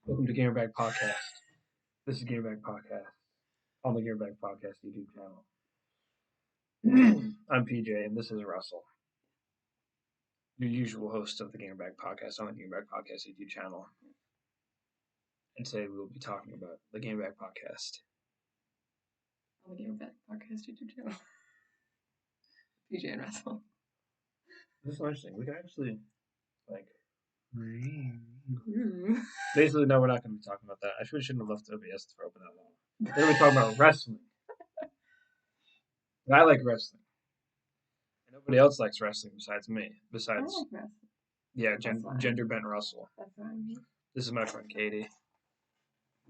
Welcome to Gamerbag Podcast. This is Gamerbag Podcast on the Gamerbag Podcast YouTube channel. I'm PJ and this is Russell, your usual host of the Gamerbag Podcast on the Gamerbag Podcast YouTube channel. And today we will be talking about the Gamerbag Podcast. On the Gamerbag Podcast YouTube channel. PJ and Russell. This is interesting. We can actually, basically, no, we're not going to be talking about that. I shouldn't have left OBS for open that long. We're going to be talking about wrestling. And I like wrestling. And nobody else likes wrestling besides me. I like wrestling. Yeah, gender bent Russell. That's fine. This is my friend Katie.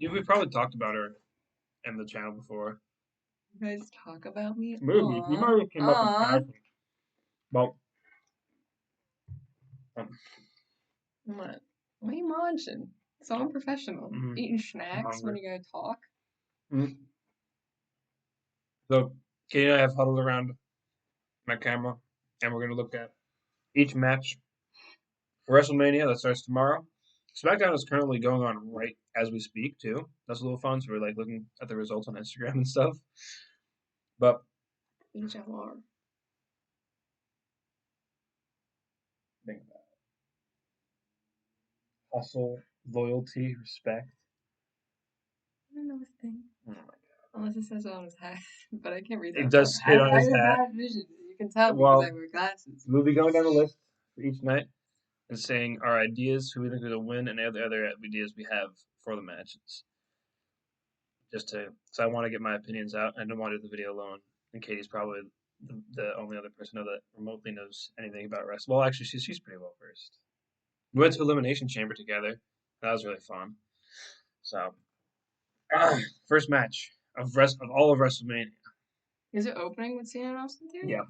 We've probably talked about her in the channel before. You guys talk about me? Maybe. You might have came up in passing. Well, What are you munching? So unprofessional. Eating snacks when you go talk. So, Katie and I have huddled around my camera, and we're going to look at each match for WrestleMania that starts tomorrow. SmackDown is currently going on right as we speak, too. That's a little fun, so we're looking at the results on Instagram and stuff. But HLR. Think about it. Hustle, loyalty, respect. I don't know this thing. Oh my god. Unless it says it on his hat, but I can't read that. It does hit on his hat. I have bad vision. You can tell Well, because I wear glasses. We'll be going down the list for each night and saying our ideas, who we think will win, and other ideas we have for the matches. So I want to get my opinions out. I don't want to do the video alone. And Katie's probably the only other person I know that remotely knows anything about wrestling. Well, actually, she's pretty well versed. We went to Elimination Chamber together. That was really fun. So, first match of all of WrestleMania. Is it opening with Cena and Austin Theory? Yeah.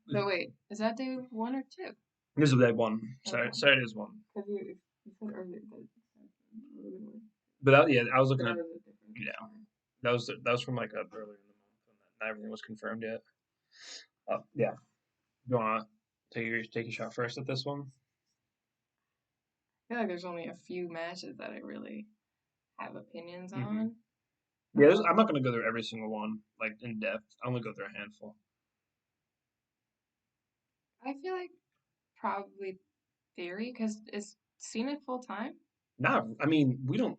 So wait, is that day 1 or 2? This is day 1. Okay. Saturday is 1. Because you said earlier But I was looking at. Yeah. That was from like earlier in the month when not everything was confirmed yet. Yeah. You wanna take a shot first at this one? I feel like there's only a few matches that I really have opinions on. Yeah, I'm not gonna go through every single one like in depth. I only go through a handful. I feel like probably Theory, because is Cena full time? No, I mean we don't.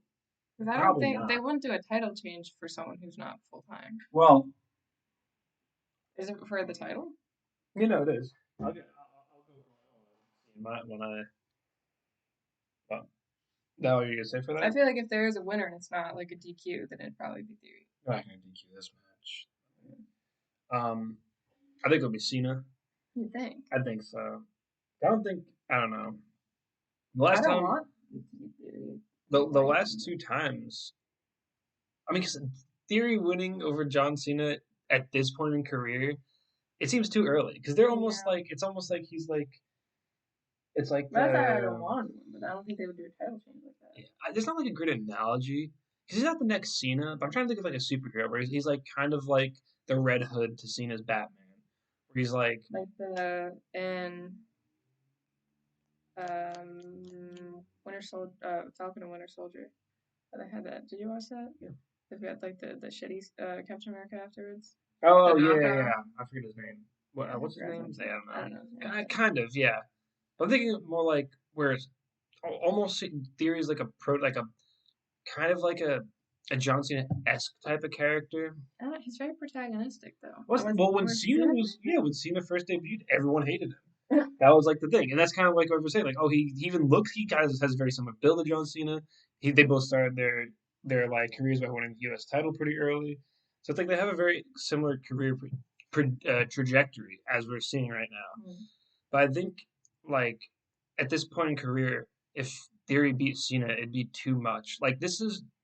Because I don't think they wouldn't do a title change for someone who's not full time. Well, is it for the title? You know it is. I'll go when I. Well, now what are you gonna say for that? I feel like if there is a winner and it's not like a DQ, then it'd probably be Theory. I'm not gonna DQ this match. I think it'll be Cena. You think? I think so. I don't know. The last 2 times. I mean, because Theory winning over John Cena at this point in career, it seems too early. Because they're almost like it's almost like he's like. It's like. That's why I don't want him, but I don't think they would do a title change like that. Yeah, there's not like a great analogy. Because he's not the next Cena, but I'm trying to think of like a superhero where he's like kind of like the Red Hood to Cena's Batman. Where he's like Winter Soldier, Falcon and Winter Soldier. But I had that. Did you watch that? Yeah. They've got like the shitty Captain America afterwards. Oh yeah. I forget his name. What's his name? I don't know. Kind of, yeah. But I'm thinking more like where it's almost Theory is like a kind of like a John Cena-esque type of character. He's very protagonistic though. When Cena first debuted, everyone hated him. That was like the thing, and that's kind of like what we're saying. Like, he even looks. He kind of has a very similar build to John Cena. They both started their like careers by winning the U.S. title pretty early, so it's like they have a very similar career trajectory as we're seeing right now. But I think like at this point in career, if Theory beat Cena, it'd be too much. Like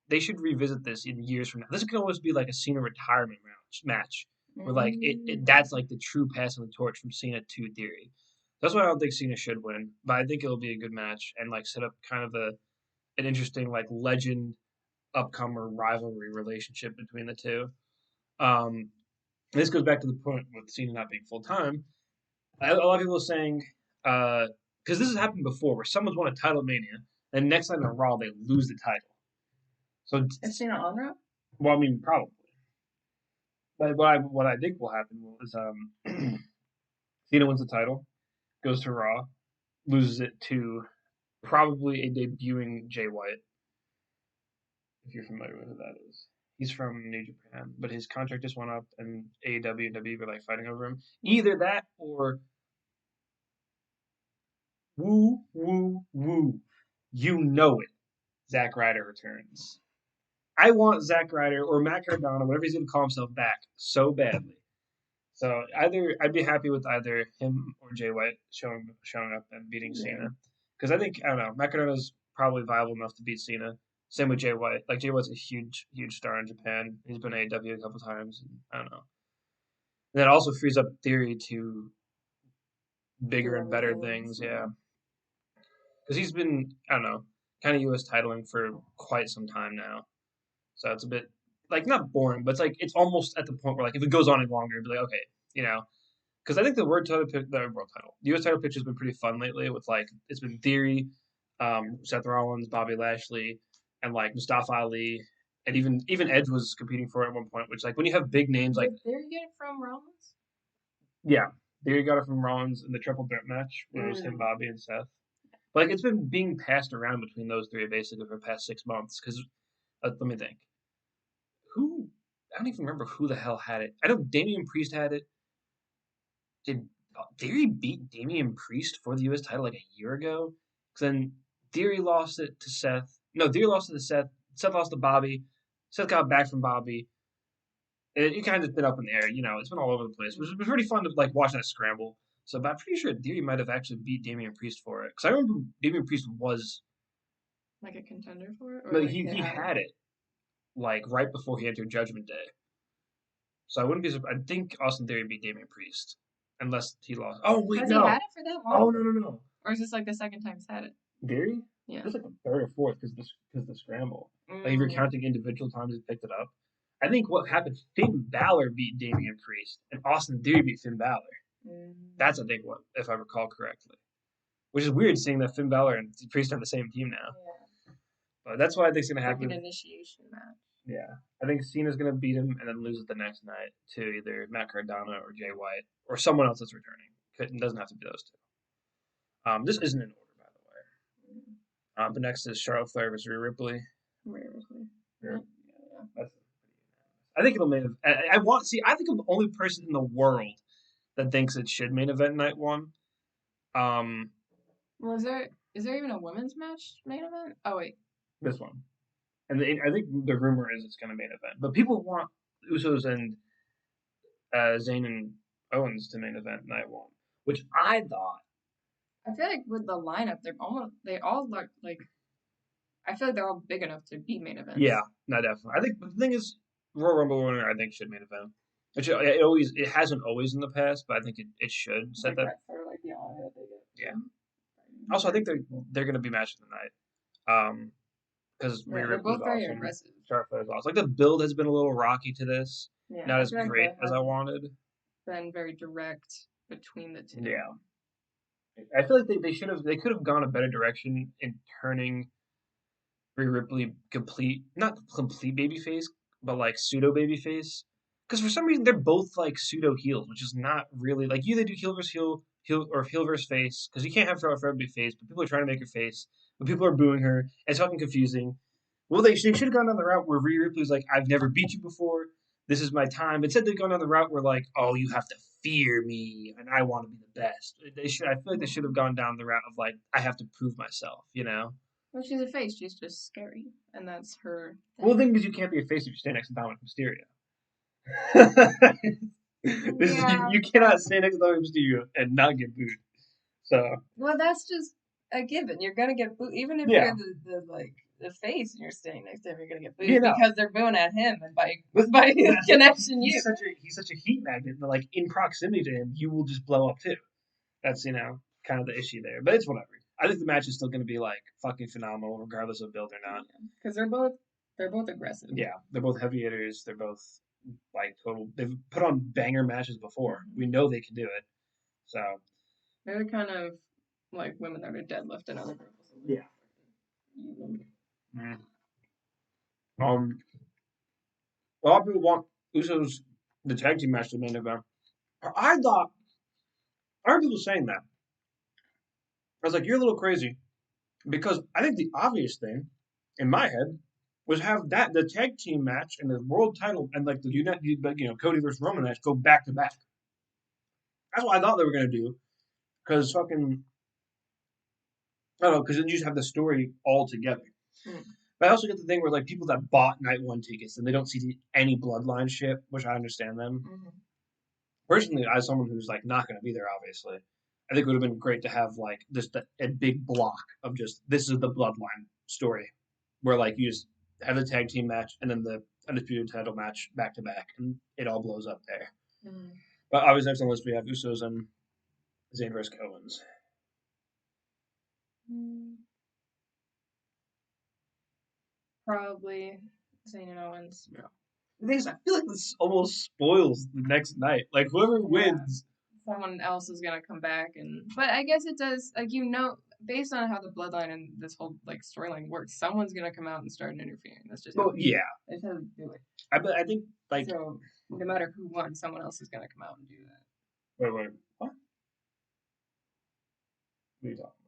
they should revisit this in years from now. This could almost be like a Cena retirement match. Where like that's like the true passing the torch from Cena to Theory. That's why I don't think Cena should win, but I think it'll be a good match and like set up kind of an interesting like legend upcomer rivalry relationship between the two. This goes back to the point with Cena not being full time. A lot of people are saying because this has happened before where someone's won a title Mania Then next night on Raw, they lose the title. So Is Cena on Raw? Well, I mean, probably. But what I think will happen is Cena wins the title, goes to Raw, loses it to probably a debuting Jay White, if you're familiar with who that is. He's from New Japan, but his contract just went up, and AEW and WWE were like fighting over him. Either that or woo woo woo, you know it. Zack Ryder returns. I want Zack Ryder or Matt Cardona, whatever he's gonna call himself, back so badly. So either I'd be happy with either him or Jay White showing up and beating Cena, because I think I don't know, Matt Cardona's probably viable enough to beat Cena. Same with Jay White. Like Jay White's a huge star in Japan. He's been AEW a couple times. And I don't know. And that also frees up Theory to bigger and better things. Yeah, because he's been I don't know, kind of U.S. titling for quite some time now. So it's a bit like not boring, but it's like it's almost at the point where like if it goes on any longer, it'd be like okay, you know. Because I think the U.S. title pitch has been pretty fun lately. With like it's been Theory, Seth Rollins, Bobby Lashley, and like Mustafa Ali, and even Edge was competing for it at one point. Which like when you have big names like Did Theory get it from Rollins? yeah, Theory got it from Rollins in the triple threat match where it was him, Bobby, and Seth. But like it's been being passed around between those three basically for the past 6 months. Because let me think, who I don't even remember who the hell had it. I know Damian Priest had it. Did Theory beat Damian Priest for the U.S. title like a year ago? Because then Theory lost it to Seth. No, Theory lost it to Seth. Seth lost to Bobby. Seth got back from Bobby. It kind of been up in the air. You know, it's been all over the place. It was pretty fun to like watch that scramble. So, but I'm pretty sure Theory might have actually beat Damian Priest for it. Because I remember Damian Priest was like a contender for it, or like like he had it like right before he entered Judgment Day. So I wouldn't be surprised. I think Austin Theory beat Damian Priest. Unless he lost. Oh wait, Has no. he had it for that long? Oh no. Or is this like the second time he's had it? Theory? Yeah. It was like the third or fourth because the scramble. Like if you're counting individual times he picked it up. I think what happened, Finn Balor beat Damian Priest and Austin Theory beat Finn Balor. That's I think what, if I recall correctly. Which is weird seeing that Finn Balor and Priest are on the same team now. Yeah. But that's what I think's gonna happen. Like an initiation match. Yeah. I think Cena's gonna beat him and then lose it the next night to either Matt Cardona or Jay White or someone else that's returning. It doesn't have to be those two. This isn't in order, by the way. But next is Charlotte Flair versus Rhea Ripley. Rhea Ripley. Yeah. I think it'll main. I think I'm the only person in the world that thinks it should main event night one. Well, is there even a women's match main event? Oh wait, this one, and I think the rumor is it's going to main event, but people want Usos and Zayn and Owens to main event night one, which I thought. I feel like with the lineup, they all look like. I feel like they're all big enough to be main events. Yeah, no, definitely. I think the thing is, Royal Rumble winner, I think should main event. Which it hasn't always in the past, but I think it should set that. Like the honor that they get. Yeah. Also, I think they're going to be match of the night. Because they're both very aggressive. Charlotte Flair's awesome. Like the build has been a little rocky to this. Yeah, not as great as I wanted. Been very direct between the two. Yeah. I feel like they could have gone a better direction in turning Rhea Ripley not complete babyface, but like pseudo babyface. Because for some reason they're both like pseudo heels, which is not really like you. They do heel versus heel or heel versus face because you can't have Charlotte Flair be face, but people are trying to make her face, but people are booing her. It's fucking confusing. Well, they should have gone down the route where Rhea Ripley's like, I've never beat you before. This is my time. Instead, they've gone down the route where like, oh, you have to fear me, and I want to be the best. I feel like they should have gone down the route of like, I have to prove myself. You know. Well, she's a face. She's just scary, and that's her thing. Well, the thing is, you can't be a face if you stand next to Dominic Mysterio. You cannot stand next to Dominic Mysterio and not get booed. So. Well, that's just a given. You're gonna get booed, even if you're the face and you're standing next to him. You're gonna get booed because they're booing at him, and by his connection, he's such a heat magnet that like in proximity to him, you will just blow up too. That's kind of the issue there, but it's whatever. I think the match is still going to be like fucking phenomenal, regardless of build or not. Because they're both aggressive. Yeah, they're both heavy hitters. They're both like total. They've put on banger matches before. We know they can do it. So they're the kind of like women that are deadlifting other girls. Yeah, Mm. A lot of people want Usos the tag team match to the main event. I heard people saying that. I was like, you're a little crazy because I think the obvious thing in my head was have that the tag team match and the world title and like the Cody versus Roman match go back to back. That's what I thought they were gonna do because fucking I don't know because then you just have the story all together. Mm. But I also get the thing where like people that bought night one tickets and they don't see any bloodline shit, which I understand them. Mm-hmm. Personally, as someone who's like not going to be there, obviously, I think it would have been great to have like just a big block of just this is the bloodline story, where like you just have the tag team match and then the undisputed title match back to back, and it all blows up there. Mm. But obviously, next on the list we have Usos and Zayn versus Owens. Probably Zayn and Owens. Yeah. The thing is, I feel like this almost spoils the next night. Like whoever wins, someone else is gonna come back, but I guess it does. Like based on how the bloodline and this whole like storyline works, someone's gonna come out and start interfering. That's just yeah. That's how they do it. I think like so no matter who won, someone else is gonna come out and do that. Wait, what? What are you talking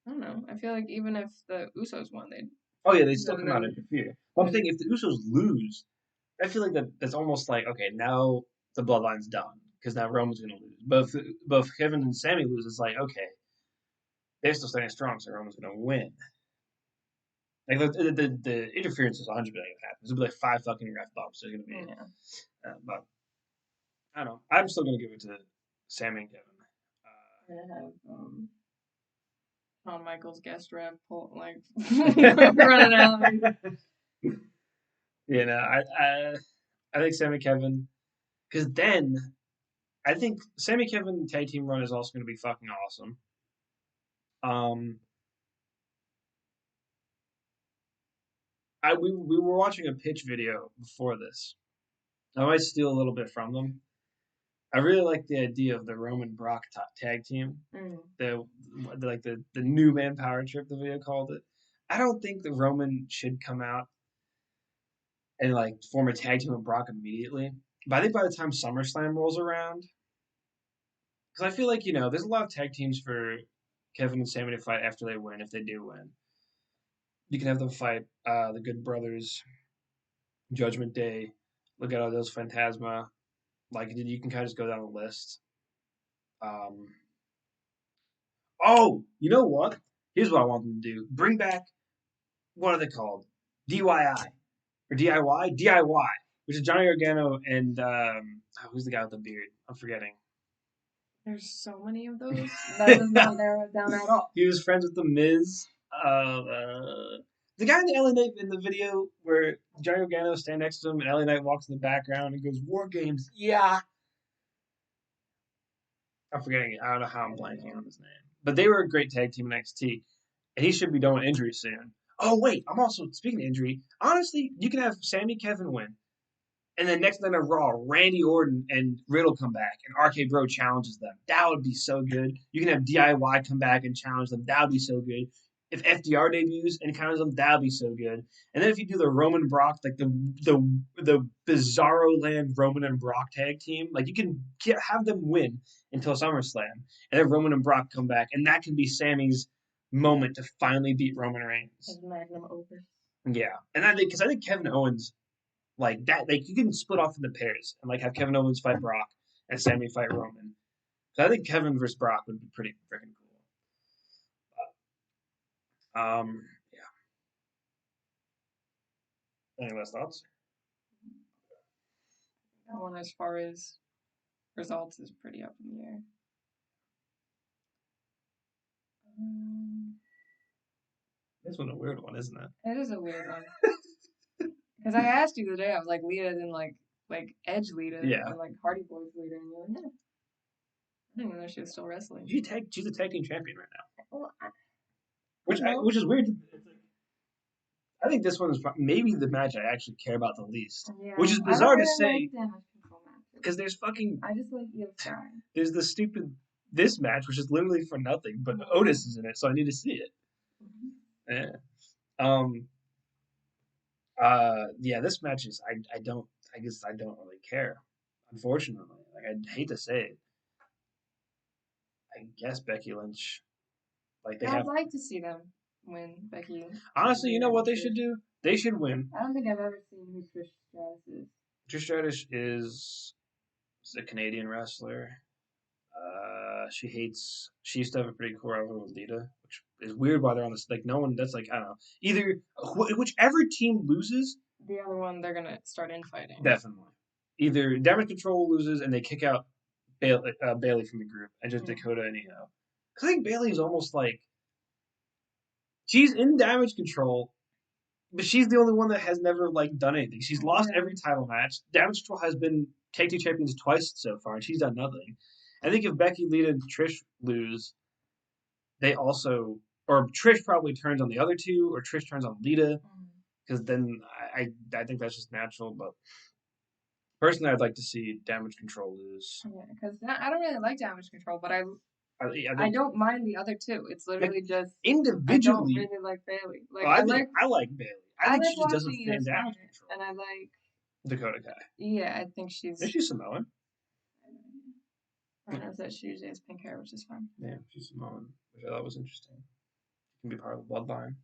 about? I don't know. I feel like even if the Usos won, they'd. Oh yeah, they still come out and interfere. But I'm thinking if the Usos lose, I feel like that's almost like okay, now the bloodline's done because now Roman's gonna lose. But if both Kevin and Sammy lose, it's like okay, they're still standing strong, so Roman's gonna win. Like the interference is 100% gonna happen. There's gonna be like 5 fucking ref bumps. There's gonna be, but I don't know. I'm still gonna give it to Sammy and Kevin. Gonna have Shawn Michaels guest ref running out. You know, I think Sammy Kevin, because then I think Sammy Kevin tag team run is also going to be fucking awesome. We were watching a pitch video before this. I might steal a little bit from them. I really like the idea of the Roman Brock tag team. Mm. The new man power trip, the video called it. I don't think the Roman should come out and like form a tag team with Brock immediately. But I think by the time SummerSlam rolls around, because I feel like there's a lot of tag teams for Kevin and Sammy to fight after they win, if they do win. You can have them fight the Good Brothers, Judgment Day, Legado del Fantasma. Like you can kind of just go down the list. Oh, you know what? Here's what I want them to do: bring back what are they called? DIY or DIY? DIY, which is Johnny Gargano and who's the guy with the beard? I'm forgetting. There's so many of those. That does not narrow it down at all. He was friends with the Miz. The guy in the LA Knight in the video where Johnny Gargano stands next to him and LA Knight walks in the background and goes, "War Games, yeah." I'm forgetting it. I don't know how I'm blanking on his name. But they were a great tag team in NXT. And he should be done with injury soon. Oh, wait. I'm also, speaking of injury, honestly, you can have Sammy Kevin win. And then next night on Raw, Randy Orton and Riddle come back, and RK Bro challenges them. That would be so good. You can have DIY come back and challenge them. That would be so good. If FDR debuts and counters them, that would be so good. And then if you do the Roman Brock, like the Bizarro Land Roman and Brock tag team, like you can have them win until SummerSlam, and then Roman and Brock come back, and that can be Sammy's moment to finally beat Roman Reigns. As magnum opus. Yeah, and I think Kevin Owens. Like that, like you can split off in the pairs and like have Kevin Owens fight Brock and Sammy fight Roman. So I think Kevin versus Brock would be pretty freaking cool. Yeah. Any last thoughts? That one, as far as results, is pretty up in the air. This one's a weird one, isn't it? It is a weird one. Because I asked you the other day, I was like, Lita in like Edge Lita, and like Hardy Boys Lita, and you're like, yeah. I didn't even know she was still wrestling. She's a tag team champion right now. Well, which is weird. I think this one is maybe the match I actually care about the least. Yeah. Which is bizarre to say. Because there's fucking. I just like Io Sky. There's the stupid this match, which is literally for nothing, but Otis is in it, so I need to see it. Mm-hmm. Yeah. Yeah, this match is I guess I don't really care. Unfortunately, like I hate to say it, I guess Becky Lynch, like they I'd have. like to see them win, Becky. Honestly, you know what they should do? They should win. I don't think I've ever seen who Trish Stratus is. Trish Stratus is a Canadian wrestler. She used to have a pretty cool rivalry with Lita, which is weird why they're on this. Like, no one, that's like, I don't know. Either, whichever team loses, the other one, they're going to start infighting. Definitely. Either Damage Control loses and they kick out Bailey from the group and just Dakota and Io. Because I think Bailey is almost like, she's in Damage Control, but she's the only one that has never like done anything. She's lost every title match. Damage Control has been tag team champions twice so far, and she's done nothing. I think if Becky, Lita, and Trish lose, they also, or Trish probably turns on the other two, or Trish turns on Lita, because then I think that's just natural. But personally, I'd like to see Damage Control lose. Yeah, because I don't really like Damage Control, but I don't mind the other two. It's literally like, just individually. I don't really like Bailey. Like I like Bailey. I think she just doesn't fan Damage Control. And I like Dakota Kai. Yeah, I think she's. Is she Samoan? I don't know that she usually has pink hair, which is fine. Yeah, she's Samoan, which I thought was interesting. She can be part of the bloodline.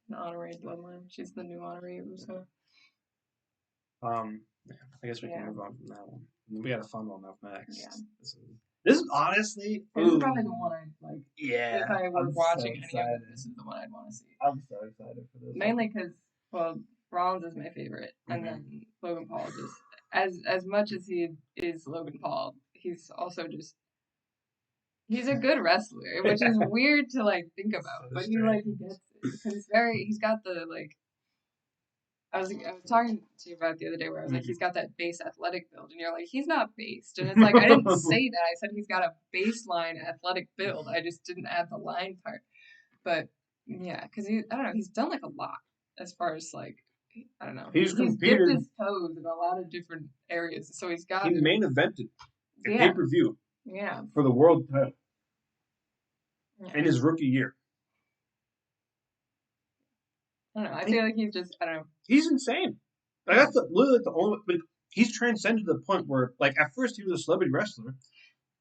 The honorary bloodline. She's the new honorary Uso. Yeah, I guess we can move on from that one. We got a fun one up next. Yeah. This is honestly. This is probably the one I'd like. Yeah. If I were watching any of it, this is the one I'd want to see. I'm so excited for this. Mainly because, well, Rollins is my favorite, and then Logan Paul just as much as he is Logan Paul, he's also just. He's a good wrestler, which is weird to like think about, but he gets it because he's got the like. I was talking to you about it the other day where I was like, he's got that base athletic build, and you're like, he's not based, and it's like I didn't say that. I said he's got a baseline athletic build. I just didn't add the line part, but yeah, because I don't know, he's done like a lot as far as like I don't know, he's dipped his toes in a lot of different areas, so he's got. He main evented a pay-per-view. Yeah. For the world title. Yeah. In his rookie year. I don't know. I feel like he's just, I don't know. He's insane. Like, that's literally the only, like, he's transcended to the point where, like, at first he was a celebrity wrestler,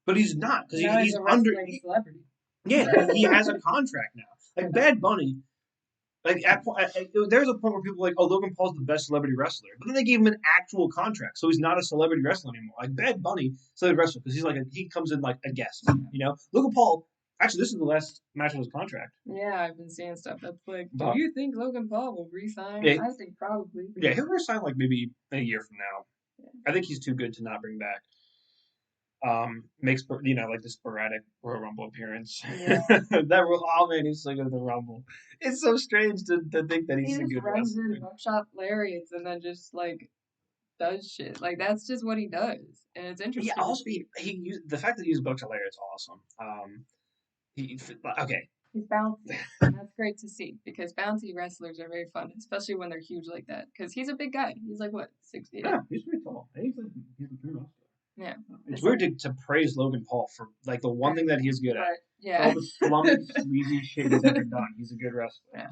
but he's not because he's under. Celebrity. Yeah, he has a contract now. Like Bad Bunny, like there's a point where people are like, oh, Logan Paul's the best celebrity wrestler, but then they gave him an actual contract, so he's not a celebrity wrestler anymore. Like Bad Bunny, celebrity wrestler, because he's like he comes in like a guest, you know. Logan Paul. Actually, this is the last match of his contract. Yeah, I've been seeing stuff that's like, do you think Logan Paul will resign? Yeah, I think probably. Yeah, he'll resign like maybe a year from now. Yeah. I think he's too good to not bring back. Makes like the sporadic Royal Rumble appearance. Yeah. He's so good at the Rumble. It's so strange to think that he's a good wrestler. He just runs in buckshot lariats and then just like does shit. Like that's just what he does, and it's interesting. Yeah, also the fact that he uses buckshot lariats awesome. Okay. He's bouncy. That's great to see because bouncy wrestlers are very fun, especially when they're huge like that. Because he's a big guy. He's like what, 6 feet? Yeah, he's pretty tall. He's a good wrestler. Yeah. It's weird to praise Logan Paul for like the one thing that he's good at. Yeah. All the slummy, sleazy shit he's ever done. He's a good wrestler.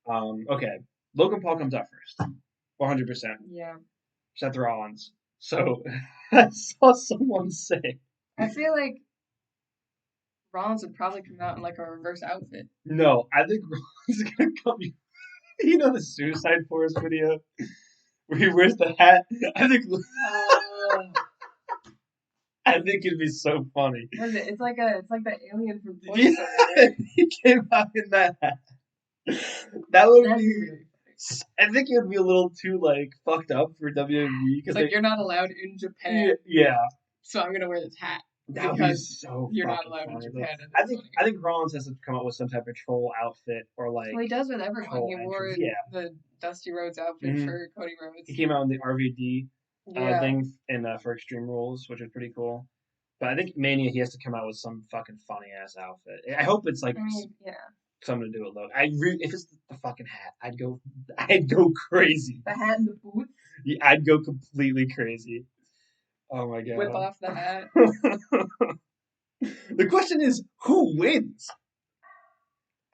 Yeah. Okay. Logan Paul comes out first. 100%. Yeah. Seth Rollins. So I saw someone say. I feel like Rollins would probably come out in like a reverse outfit. No, I think Rollins is gonna come. You know the Suicide Force video where he wears the hat. I think it'd be so funny. What is it? It's like the alien from Toy Story. Right? He came out in that hat. That would be. I think it would be a little too like fucked up for WWE because like you're not allowed in Japan. Yeah. So I'm gonna wear this hat. That would be so you're not allowed in Japan. I think Rollins has to come up with some type of troll outfit or like. Well, he does with everyone. He wore the Dusty Rhodes outfit for Cody Rhodes. He came out in the RVD thing for Extreme Rules, which is pretty cool. But I think Mania he has to come out with some fucking funny ass outfit. I hope it's like something to do with Logan. If it's the fucking hat, I'd go crazy. The hat and the boots. Yeah, I'd go completely crazy. Oh my god. Whip off the hat. The question is, who wins?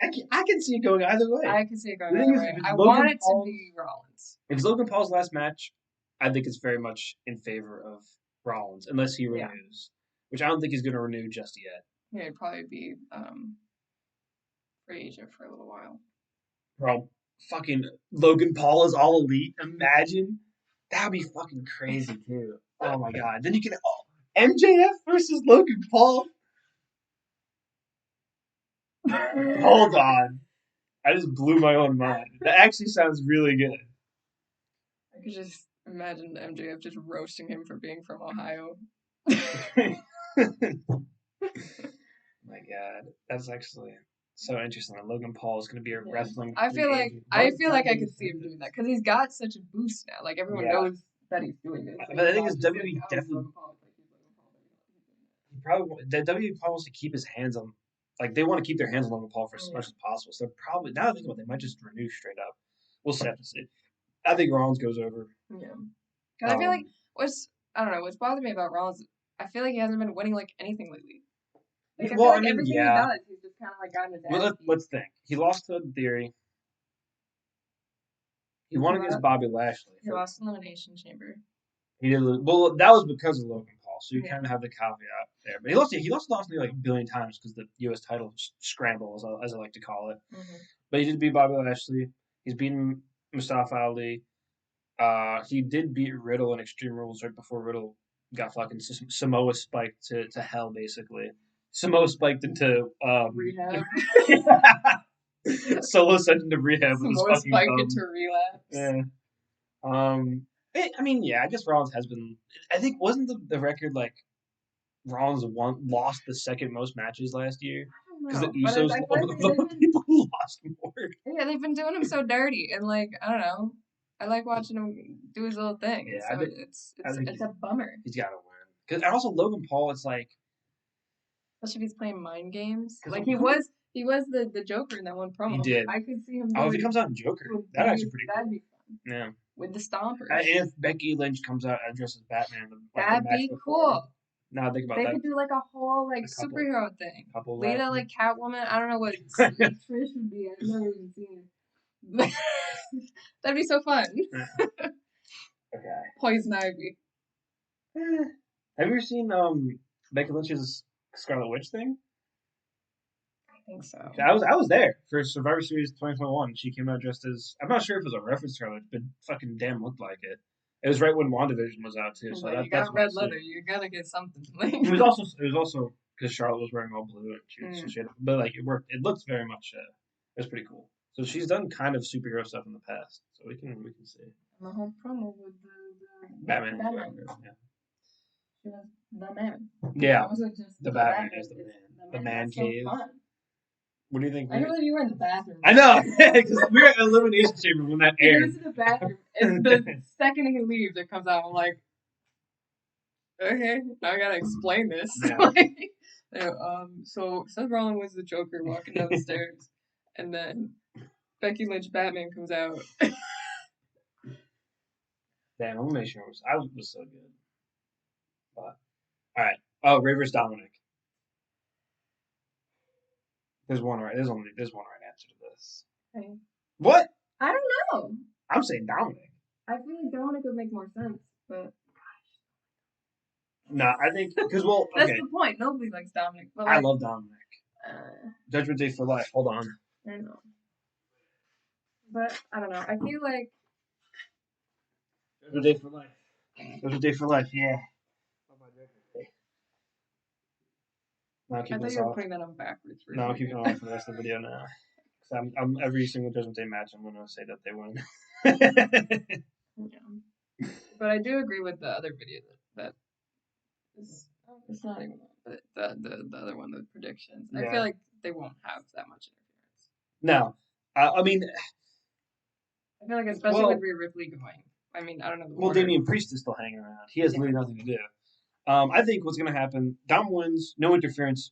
I can see it going either way. I can see it going The thing either is, way. if it's I want Logan it to Paul's, be Rollins. if it's Logan Paul's last match, I think it's very much in favor of Rollins, unless he Yeah. renews, which I don't think he's going to renew just yet. Yeah, it'd probably be free agent for a little while. Bro, fucking Logan Paul is all elite. Imagine. That would be fucking crazy, too. Oh my god. Then you can. Oh, MJF versus Logan Paul? Hold on. I just blew my own mind. That actually sounds really good. I could just imagine MJF just roasting him for being from Ohio. My god. That's actually so interesting. That Logan Paul is going to be a wrestling I free feel agent. like I could see him doing that because he's got such a boost now. Like everyone Yeah. knows that he's doing this. But I think it's WWE definitely. The WWE probably wants to keep his hands on, like they want to keep their hands on Logan Paul for as much as possible. So they're probably now that I think about it, they might just renew straight up. We'll have to see. I think Rollins goes over. Yeah, because I feel like I don't know what's bothering me about Rollins. I feel like he hasn't been winning like anything lately. Like, I feel like everything he does, he's just kind of like gotten his ass. Well, let's think. He lost to Theory. He won against Bobby Lashley. He lost Elimination Chamber. He did. Well, that was because of Logan Paul, so you kind of have the caveat there. But he lost. He lost like a billion times because the U.S. title scramble, as I like to call it. Mm-hmm. But he did beat Bobby Lashley. He's beaten Mustafa Ali. He did beat Riddle in Extreme Rules right before Riddle got fucking Samoa spiked to hell, basically. Samoa spiked into rehab. Solo sent into rehab. Samoa spiked into relapse. Yeah. I guess Rollins has been. I think wasn't the record like Rollins lost the second most matches last year because the Usos the people who lost more. Yeah, they've been doing him so dirty, and like I don't know, I like watching him do his little thing. Yeah, so it's a bummer. He's got to win because also Logan Paul. It's like, especially if he's playing mind games. Like he was the Joker in that one promo. He did. I could see him. If he comes out in Joker, that'd actually pretty cool. That'd be fun. Yeah. With the Stompers. And if Becky Lynch comes out and dresses Batman, that'd be cool. Now think about that. They could do like a whole superhero thing. Lita like Catwoman. I don't know what Trish would be. I've never even seen it. That'd be so fun. Okay. Poison Ivy. Have you ever seen Becky Lynch's Scarlet Witch thing? I think so. I was there for Survivor Series 2021. She came out dressed as, I'm not sure if it was a reference to Scarlet, but fucking damn looked like it. It was right when WandaVision was out too. So you got red leather. You gotta get something. It was also because Charlotte was wearing all blue and she had, but like it worked. It looks very much. It was pretty cool. So she's done kind of superhero stuff in the past, so we can see. And the whole promo with the Batman. Yeah. The man. Yeah. The Batman is the man. The man cave. So what do you think? I know that you were in the bathroom. I know, because we were at Elimination Chamber when that aired. He goes to the bathroom, and the second he leaves, it comes out. I'm like, okay, now I gotta explain this. Yeah. So Seth Rollins was the Joker walking down the stairs, and then Becky Lynch Batman comes out. Damn, Elimination was so good. But all right. Oh, Rivers Dominic. There's one right answer to this. Okay. What? I don't know. I'm saying Dominic. I feel like Dominic would make more sense, but no, I think because that's the point. Nobody likes Dominic, but I love Dominic. Judgment Day for life. Hold on. I know, but I don't know. I feel like Judgment Day for life. Judgment Day for life. Yeah. I thought you were putting that on backwards. No, I'm keeping it on for the rest of the video now. I'm every single Judgment Day match, I'm gonna say that they win. Yeah, but I do agree with the other video that it's not even that, but the other one, the predictions. Yeah. I feel like they won't have that much interference. No, I mean, I feel like especially with Rhea Ripley going. I mean, I don't know. Damian Priest is still hanging around. He has literally nothing to do. I think what's going to happen, Dom wins, no interference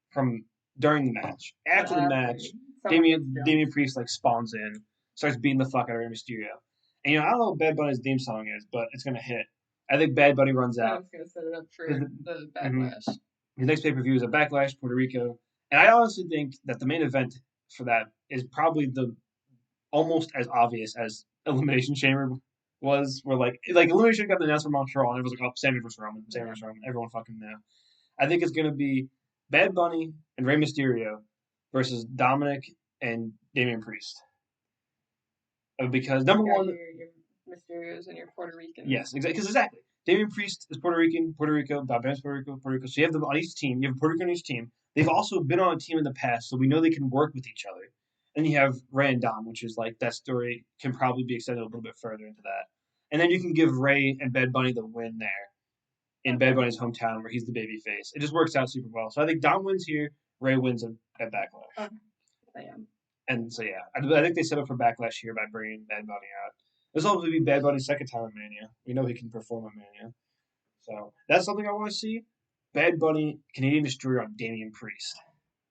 from during the match. After the match, Damian Priest spawns in, starts beating the fuck out of Rey Mysterio. And I don't know what Bad Bunny's theme song is, but it's going to hit. I think Bad Bunny runs out. I was going to set it up for the Backlash. His next pay-per-view is a Backlash, Puerto Rico. And I honestly think that the main event for that is probably the almost as obvious as Elimination Chamber was. Where like Elimination got the announced for Montreal, and it was like, oh, Sammy versus Roman, Sammy versus Roman. Everyone fucking knew. I think it's gonna be Bad Bunny and Rey Mysterio versus Dominic and Damian Priest. Because number one, your Mysterios and your Puerto Ricans. yes, exactly. Damian Priest is Puerto Rican, Puerto Rico. Dominic Puerto Rico, Puerto Rico. So you have them on each team. You have Puerto Rico on each team. They've also been on a team in the past, so we know they can work with each other. And you have Ray and Dom, which is like that story can probably be extended a little bit further into that. And then you can give Ray and Bad Bunny the win there in Bad Bunny's hometown where he's the baby face. It just works out super well. So I think Dom wins here, Ray wins at Backlash. Yeah. And so yeah, I think they set up for Backlash here by bringing Bad Bunny out. This will hopefully be Bad Bunny's second time at Mania. We know he can perform at Mania. So that's something I want to see. Bad Bunny, Canadian Destroyer on Damian Priest.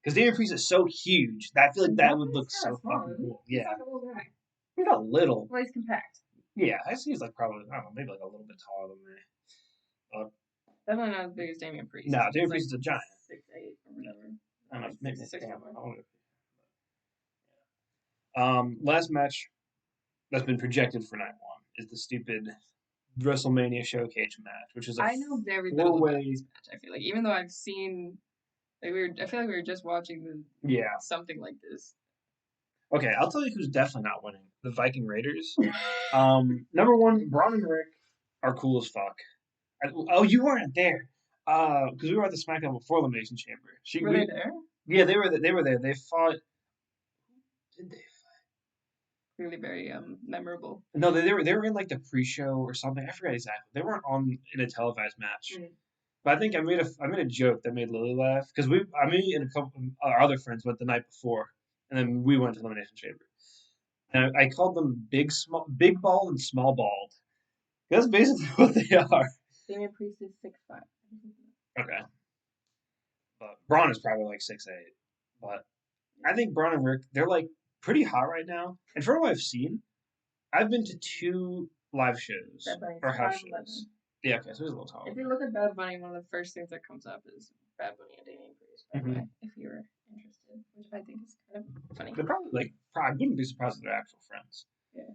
Because Damian Priest is so huge that I feel like that would look so fucking cool. He's Yeah. like a little guy. He's a little. Well, he's compact. Yeah, I see he's like probably, I don't know, maybe like a little bit taller than me. Definitely not as big as Damian Priest. No, Damian Priest is a giant. 6'8" or whatever. I don't know, maybe 6'6". Last match that's been projected for night one is the stupid WrestleMania showcase match, which is a I know very little four-way. about this match. I feel like even though I've seen, I feel like we were just watching something like this. Okay, I'll tell you who's definitely not winning: the Viking Raiders. Number one, Braun and Rick are cool as fuck. Oh, you weren't there, because we were at the SmackDown before Elimination Chamber. Were they there? Yeah, they were. They were there. They fought. Did they? Really very memorable. No, they were in like the pre-show or something. I forget exactly. They weren't on in a televised match. But I think I made a joke that made Lily laugh because me and a couple of our other friends went the night before, and then we went to Elimination Chamber. And I called them big bald and small bald. That's basically what they are. Damian Priest is 6'5". Okay. But Braun is probably like 6'8". But I think Braun and Rick, they're like pretty hot right now. And from what I've seen, I've been to 2 live shows or house shows. Yeah, okay, so he's a little taller. If you look at Bad Bunny, one of the first things that comes up is Bad Bunny and Damian Priest, by the way, if you're interested, which I think is kind of funny. They're probably I wouldn't be surprised if they're actual friends. Yeah.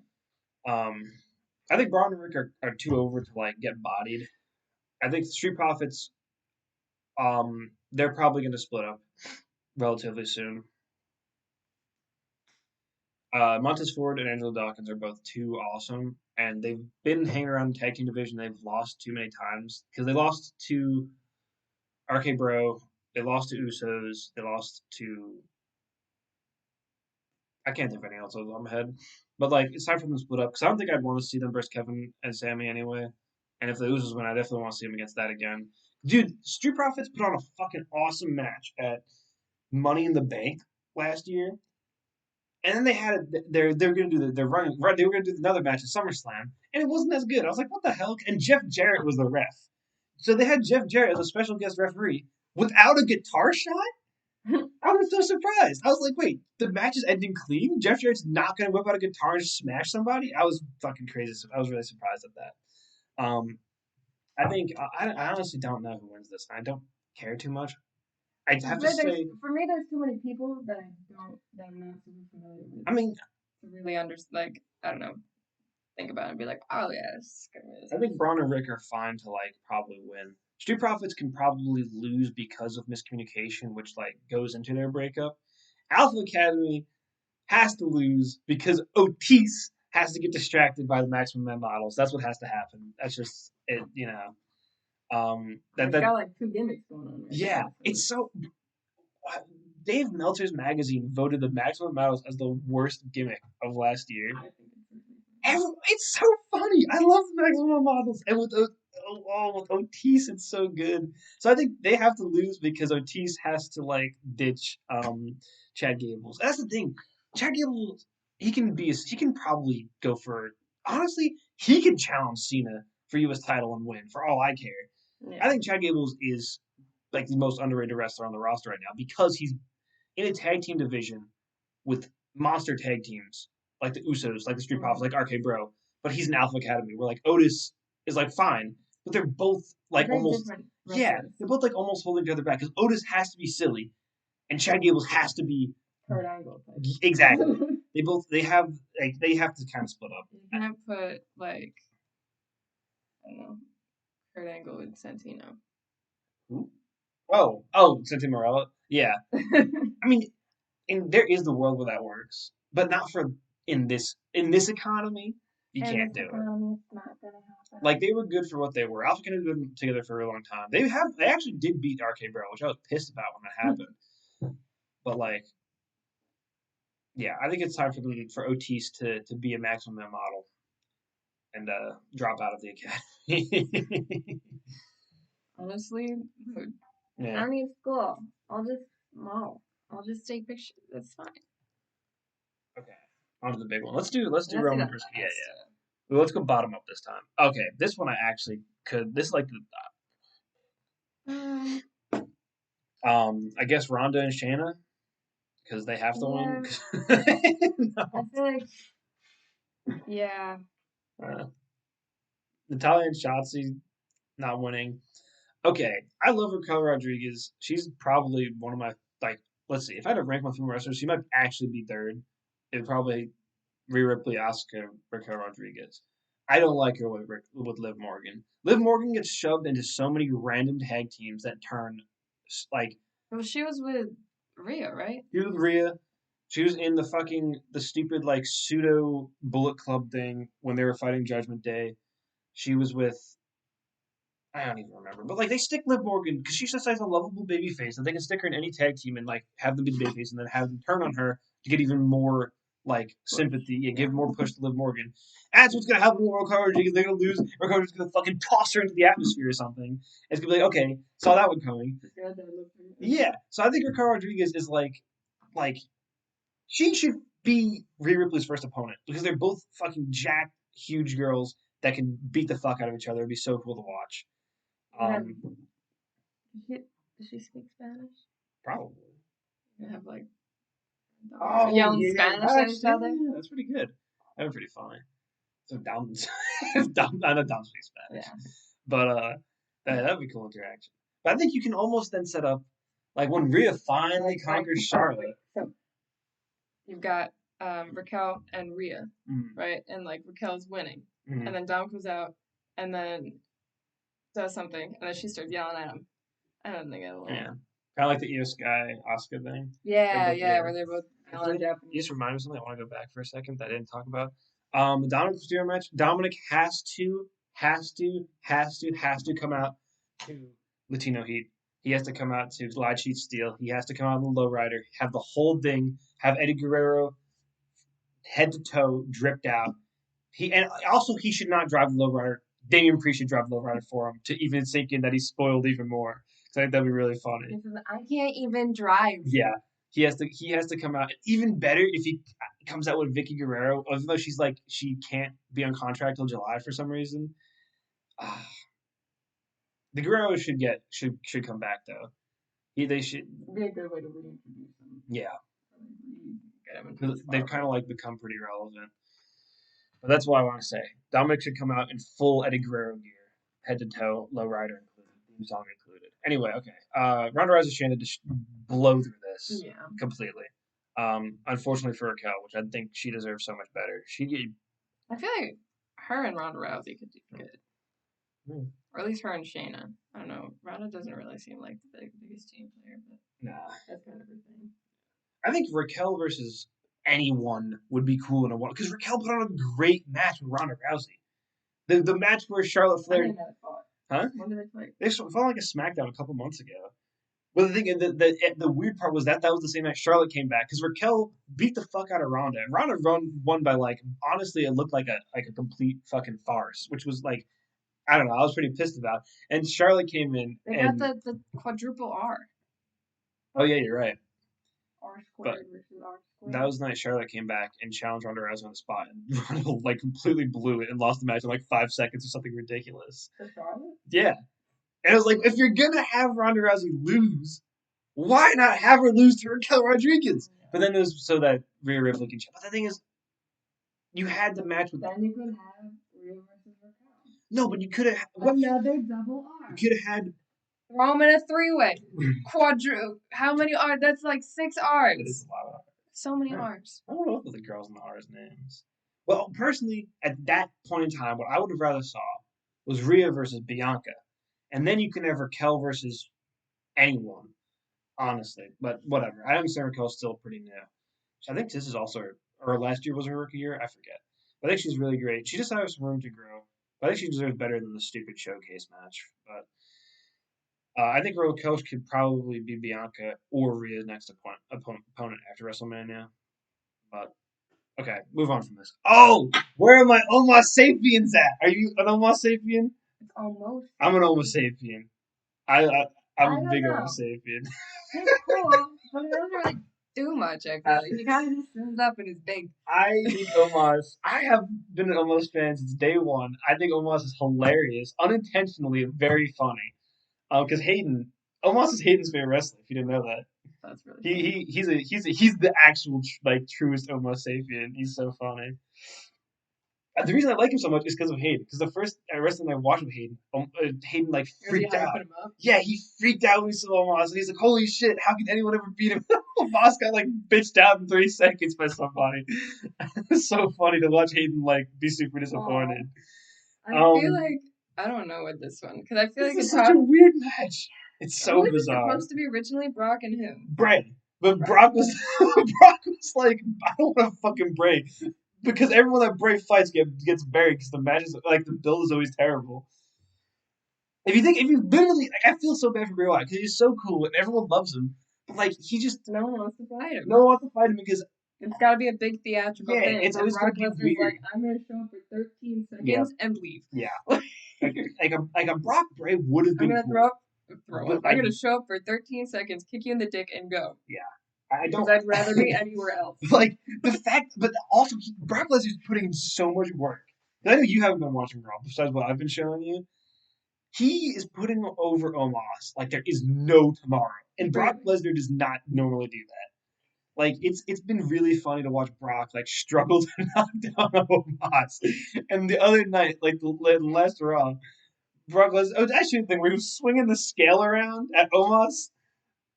I think Braun and Rick are too over to like get bodied. I think the Street Profits, they're probably going to split up relatively soon. Montez Ford and Angelo Dawkins are both too awesome, and they've been hanging around the tag team division. They've lost too many times because they lost to RK Bro, they lost to Usos, they lost to I can't think of anything else on my head. But like it's time for them to split up because I don't think I'd want to see them versus Kevin and Sammy anyway. And if the Usos win, I definitely want to see them against that again. Dude, Street Profits put on a fucking awesome match at Money in the Bank last year. And then they had they were going to do they were going to do another match at SummerSlam, and it wasn't as good. I was like, what the hell? And Jeff Jarrett was the ref, so they had Jeff Jarrett as a special guest referee without a guitar shot. I was so surprised. I was like, wait, the match is ending clean. Jeff Jarrett's not going to whip out a guitar and smash somebody. I was fucking crazy. I was really surprised at that. I think I honestly don't know who wins this. I don't care too much. I have to say, for me, there's too many people that I'm not super familiar with. I mean, to really understand, I don't know, think about it and be like, oh yeah, this is good. I think Braun and Rick are fine to probably win. Street Profits can probably lose because of miscommunication, which goes into their breakup. Alpha Academy has to lose because Otis has to get distracted by the Maximum Men models. That's what has to happen. That's just it, They've got 2 gimmicks going on. Right yeah, now, so. It's so. Dave Meltzer's magazine voted the Maximum Models as the worst gimmick of last year. It's so funny. I love the Maximum Models, and with Otis, it's so good. So I think they have to lose because Otis has to ditch Chad Gables. That's the thing. Chad Gables, he can probably go for. Honestly, he can challenge Cena for U.S. title and win. For all I care. Yeah. I think Chad Gables is the most underrated wrestler on the roster right now because he's in a tag team division with monster tag teams like the Usos, like the Street Profits, like RK Bro. But he's an Alpha Academy where Otis is fine, but they're both almost they're both almost holding each other back because Otis has to be silly and Chad Gables has to be Kurt Angle type. Exactly. They have to kind of split up. You can't put like I don't know Kurt Angle with Santino. Who? Santino Morella. Yeah. I mean, and there is the world where that works, but not for in this economy. You can't do it. It's not gonna happen. Like they were good for what they were. Alpha Kid had been together for a long time. They actually did beat RK Bro, which I was pissed about when that happened. But like, yeah, I think it's time for Otis to be a maximum male model and drop out of the academy. Honestly, I Yeah. don't need school. I'll just model. I'll just take pictures. That's fine. Okay. On to the big one. Let's do Roman versus yeah. Yeah. Well, let's go bottom up this time. Okay, this one I actually could. This is like I guess Ronda and Shayna because they have to win. No. I feel like yeah. Natalia and Shotzi not winning. Okay, I love Raquel Rodriguez. She's probably one of my like. Let's see, if I had to rank my female wrestlers, she might actually be third. It would probably Rhea Ripley, Asuka, Raquel Rodriguez. I don't like her with Liv Morgan. Liv Morgan gets shoved into so many random tag teams that turn like. Well, she was with Rhea, right? She was with Rhea. She was in the stupid like pseudo Bullet Club thing when they were fighting Judgment Day. She was with I don't even remember, but like they stick Liv Morgan because she's just like a lovable baby face, and they can stick her in any tag team and like have them be the baby face, and then have them turn on her to get even more like sympathy, give more push to Liv Morgan. That's what's gonna happen with Raquel Rodriguez. They're gonna lose. Raquel Rodriguez is gonna fucking toss her into the atmosphere or something. It's gonna be like, okay, saw that one coming. Yeah, so I think Raquel Rodriguez is like she should be Rhea Ripley's first opponent because they're both fucking jacked, huge girls that can beat the fuck out of each other. It'd be so cool to watch. Does she speak Spanish? Probably. You have like yelling Spanish at each other. Yeah, that's pretty good. That was pretty funny. So Dom, I know Dom speaks Spanish. Yeah. But that'd be cool interaction. But I think you can almost then set up like when Rhea finally conquers Charlotte. So you've got Raquel and Rhea, right? And like Raquel's winning, and then Dom comes out and then does something, and then she starts yelling at him. I don't think it'll. Yeah. Kind of like the Io Sky Asuka thing. Yeah, where they're both yelling Japanese. You just reminded me of something. I want to go back for a second that I didn't talk about. The Dominic Mysterio match. Dominic has to come out to Latino Heat. He has to come out to Light Sheet Steel. He has to come out on the lowrider. Have the whole thing. Have Eddie Guerrero head to toe dripped out. He should not drive the lowrider. Damian Priest should drive the lowrider for him to even sink in that he's spoiled even more. I think that'd be really funny. I can't even drive. Yeah, he has to come out. Even better if he comes out with Vicky Guerrero, even though she's like she can't be on contract till July for some reason. The Guerrero should come back though. They should be a good way to reintroduce them. Yeah, they've kind of like become pretty relevant. But that's what I want to say. Dominic should come out in full Eddie Guerrero gear, head to toe, lowrider included, theme song included. Anyway, okay. Ronda Rousey Shayna just blow through this completely. Unfortunately for Raquel, which I think she deserves so much better. I feel like her and Ronda Rousey could do good. Or at least her and Shayna. I don't know. Ronda doesn't really seem like the biggest team player, but that's kind of her thing. I think Raquel versus anyone would be cool in a one because Raquel put on a great match with Ronda Rousey. The match where Charlotte Flair. When did they fight? They fought like a SmackDown a couple months ago. But the thing, the weird part was that was the same night Charlotte came back because Raquel beat the fuck out of Ronda. And Ronda won by like honestly, it looked like a complete fucking farce, which was like I don't know. I was pretty pissed about. And Charlotte came in. They got the quadruple R. Oh yeah, you're right. R squared versus R squared. That was the night Charlotte came back and challenged Ronda Rousey on the spot, and Ronda like completely blew it and lost the match in like 5 seconds or something ridiculous. For Charlotte? Yeah. And I was like, if you're gonna have Ronda Rousey lose, why not have her lose to Raquel Rodriguez? Yeah. But then it was so that Rhea Ripley can. But the thing is, you had the match with. Then you could have Rhea versus Raquel. No, but you could have. Another double R. You could have had. Roman a 3-way. How many R's? That's like 6 R's. That is a lot of R's. So many Huh. R's. I don't know what the girls in the R's names. Well, personally, at that point in time, what I would have rather saw was Rhea versus Bianca, and then you can have Raquel versus anyone, honestly. But whatever. I understand Raquel's still pretty new. I think this is also or last year was her rookie year. I forget. But I think she's really great. She just has some room to grow. But I think she deserves better than the stupid showcase match. But I think Raquel could probably be Bianca or Rhea's next opponent after WrestleMania. But okay, move on from this. Oh, where are my Homo sapiens at? Are you an Homo sapien? It's almost. I'm an Homo sapien. I'm I a don't big Homo know. sapien. He's cool, but he doesn't really do much. I feel like he kind of just stands up and is big. I think Omos. I have been an Omos fan since day one. I think Omos is hilarious, unintentionally very funny. Because Hayden, Omos is Hayden's favorite wrestler. If you didn't know that, That's really funny. he's the actual like truest Homo sapien. He's so funny. The reason I like him so much is because of Hayden. Because the first wrestling I watched with Hayden, Hayden like Was he freaked out. hyping him up? Yeah, he freaked out when he saw Omos, and he's like, "Holy shit! How can anyone ever beat him?" Omos got like bitched out in 3 seconds by somebody. It's so funny to watch Hayden like be super disappointed. I feel Um, like I don't know with this one because I feel this like is it's such a hard. weird match. It's Who so is it bizarre. supposed to be originally? Brock and who? Bray, but Brock. Brock was Brock was like, I don't want to fucking Bray because everyone that Bray fights gets buried because the match is like the build is always terrible. If you literally, like, I feel so bad for Bray Wyatt because he's so cool and everyone loves him, but like he just No one wants to fight him. no one wants to fight him because It's got to be a big theatrical yeah, thing. it's And always gonna Brock be Lesnar's weird. like, I'm gonna show up for 13 Yeah, seconds and leave. yeah. Like a Brock Bray would have I'm been gonna cool, throw but up. I'm gonna show up for 13 seconds, kick you in the dick, and go. yeah, I Because don't I'd rather be anywhere else. like the fact, but also Brock Lesnar's putting in so much work. I know you haven't been watching Raw besides what I've been showing you. He is putting over Omos like there is no tomorrow, and Brock Lesnar does not normally do that. Like it's been really funny to watch Brock like struggle to knock down Omos. And the other night, like the last Raw, Brock Lesnar. Oh, actually, the thing where he was swinging the scale around at Omos.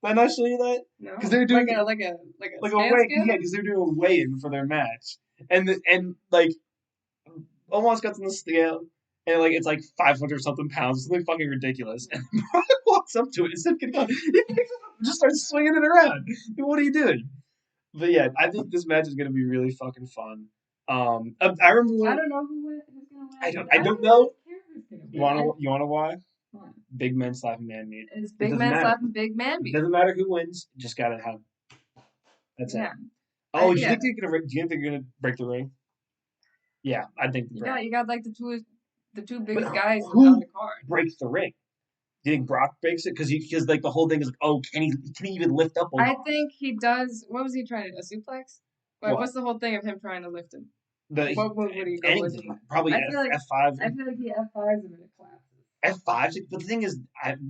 Did I not show you that? No, Because they're doing like a like a scale weigh, scale. yeah, because they're doing a weigh-in for their match, and like almost got on the scale, and like it's like 500 something pounds, something fucking ridiculous. And Brock walks up to it instead of getting on, he picks it up and just starts swinging it around. What are you doing? But yeah, I think this match is gonna be really fucking fun. I remember when I don't know who's gonna win. I don't know. Care who's gonna You win. wanna why? Why? Big men slapping man meat. It's It big doesn't man matter. slapping big man It meat. doesn't matter who wins. You just gotta have. That's it. Yeah. Oh, do you yeah. think they're gonna? Do you think they're gonna break the ring? Yeah, I think. You got like the two biggest But guys who on the card. breaks the ring? Do you think Brock breaks it? Because like the whole thing is like, oh, can he even lift up? I think he does. What was he trying to do? A suplex? Like, What? what's the whole thing of him trying to lift him? The What would he go with? anything? Probably I feel like F5. I feel like he F5s him and it collapses. F5. But the thing is,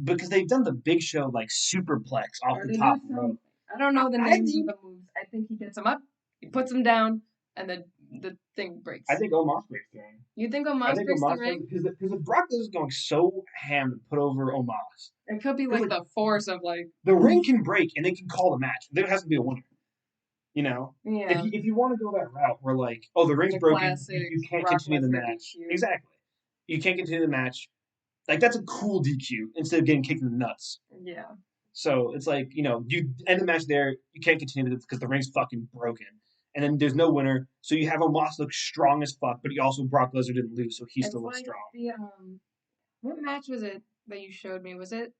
because they've done the Big Show like superplex off Or the they top do rope. something. I don't know the I names think of the moves. I think he gets him up, he puts him down, and then the thing breaks. I think Omos breaks the ring. You think Omos I think breaks the Omos ring? because if Brock is going so ham to put over Omos, It could be like the force of like the ring can break and they can call the match. There has to be a winner. You know, yeah. if you want to go that route, where like, oh, the ring's The broken, classic you can't Brock continue the Lesnar match. DQ. Exactly, you can't continue the match. Like that's a cool DQ instead of getting kicked in the nuts. Yeah. So it's like you end the match there. You can't continue because the ring's fucking broken, and then there's no winner. So you have Omos look strong as fuck, but he also Brock Lesnar didn't lose, so he still looks like strong. the what match was it that you showed me? Was it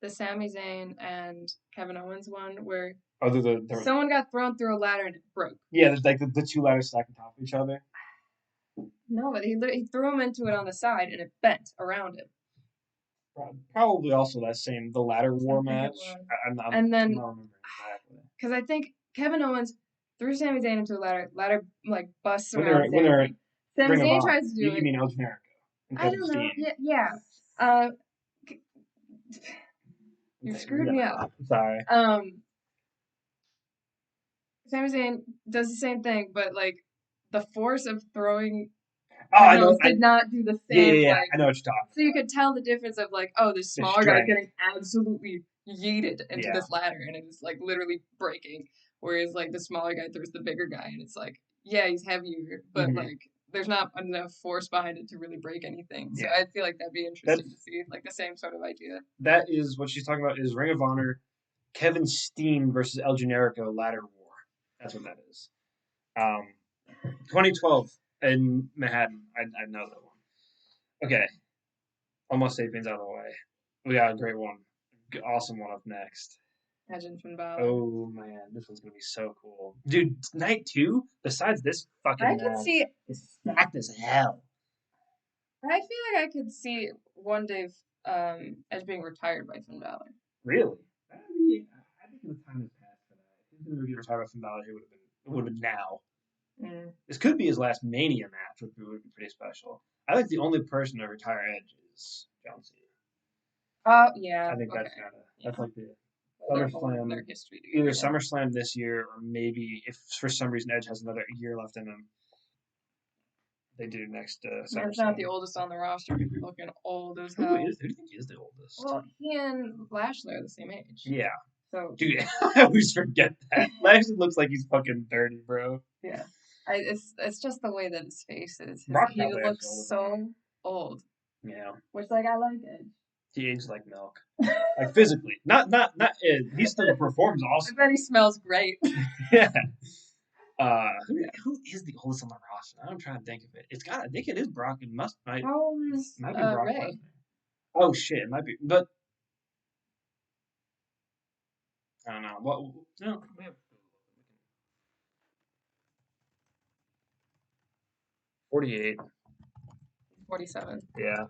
the Sami Zayn and Kevin Owens one where someone got thrown through a ladder and it broke? Yeah, there's like the two ladders stacked on top of each other. No, but he threw him into it on the side and it bent around him. Probably also the ladder war match. And then, I'm not remembering exactly. Because I think Kevin Owens threw Sami Zayn into a ladder like busts when around they're, Sami Zayn. Sami Ring of Zayn Honor. tries to do it. You mean El Generico? I don't know. Yeah. You screwed me up. Sorry. Sami Zayn does the same thing, but like the force of throwing I know. did not do the same. Yeah, like, I know what you're talking. So you could tell the difference of like, oh, this smaller guy getting absolutely yeeted into this ladder and it is like literally breaking, whereas like the smaller guy throws the bigger guy, and it's like, yeah, he's heavier, but Mhm. like there's not enough force behind it to really break anything. So Yeah. I feel like that'd be interesting That's to see, like the same sort of idea. that is what she's talking about is Ring of Honor, Kevin Steen versus El Generico Ladder War. That's what that is. 2012 in Manhattan. I know that one. Okay, almost Sapiens out of the way. We got a great one, awesome one up next. Edge and Finn Balor. Oh man, this one's gonna be so cool, dude. Night two. Besides this fucking I could match, see. is stacked as hell. I feel like I could see one day Edge being retired by Finn Balor. Really? I mean, I think the time has passed for that. If he's gonna get retired from Balor, it would have been now. Mm. This could be his last Mania match, which would be pretty special. I think the only person to retire Edge is John Cena. Oh yeah. I think Okay. that's like the Their whole SummerSlam, their history either together. SummerSlam this year or maybe if for some reason Edge has another year left in him, they do next That's not SummerSlam. the oldest on the roster. He's looking old as Who hell. do you think is the oldest? Well, he and Lashley are the same age. Yeah. So Dude, I always forget that. Lashley looks like he's fucking 30, bro. yeah, it's just the way that his face is. Brock He probably looks actually older so than him. old. Yeah. Which like I like Edge. He aged like milk. Like physically. Not he still performs I awesome. bet he smells great. Yeah. Who is the oldest on the roster? I'm trying to think of it. I think it is Brock. It might How old is be Brock Ray? Lesnar. Oh shit, it might be. But I don't know. What? No, we have 48. 47. Yeah.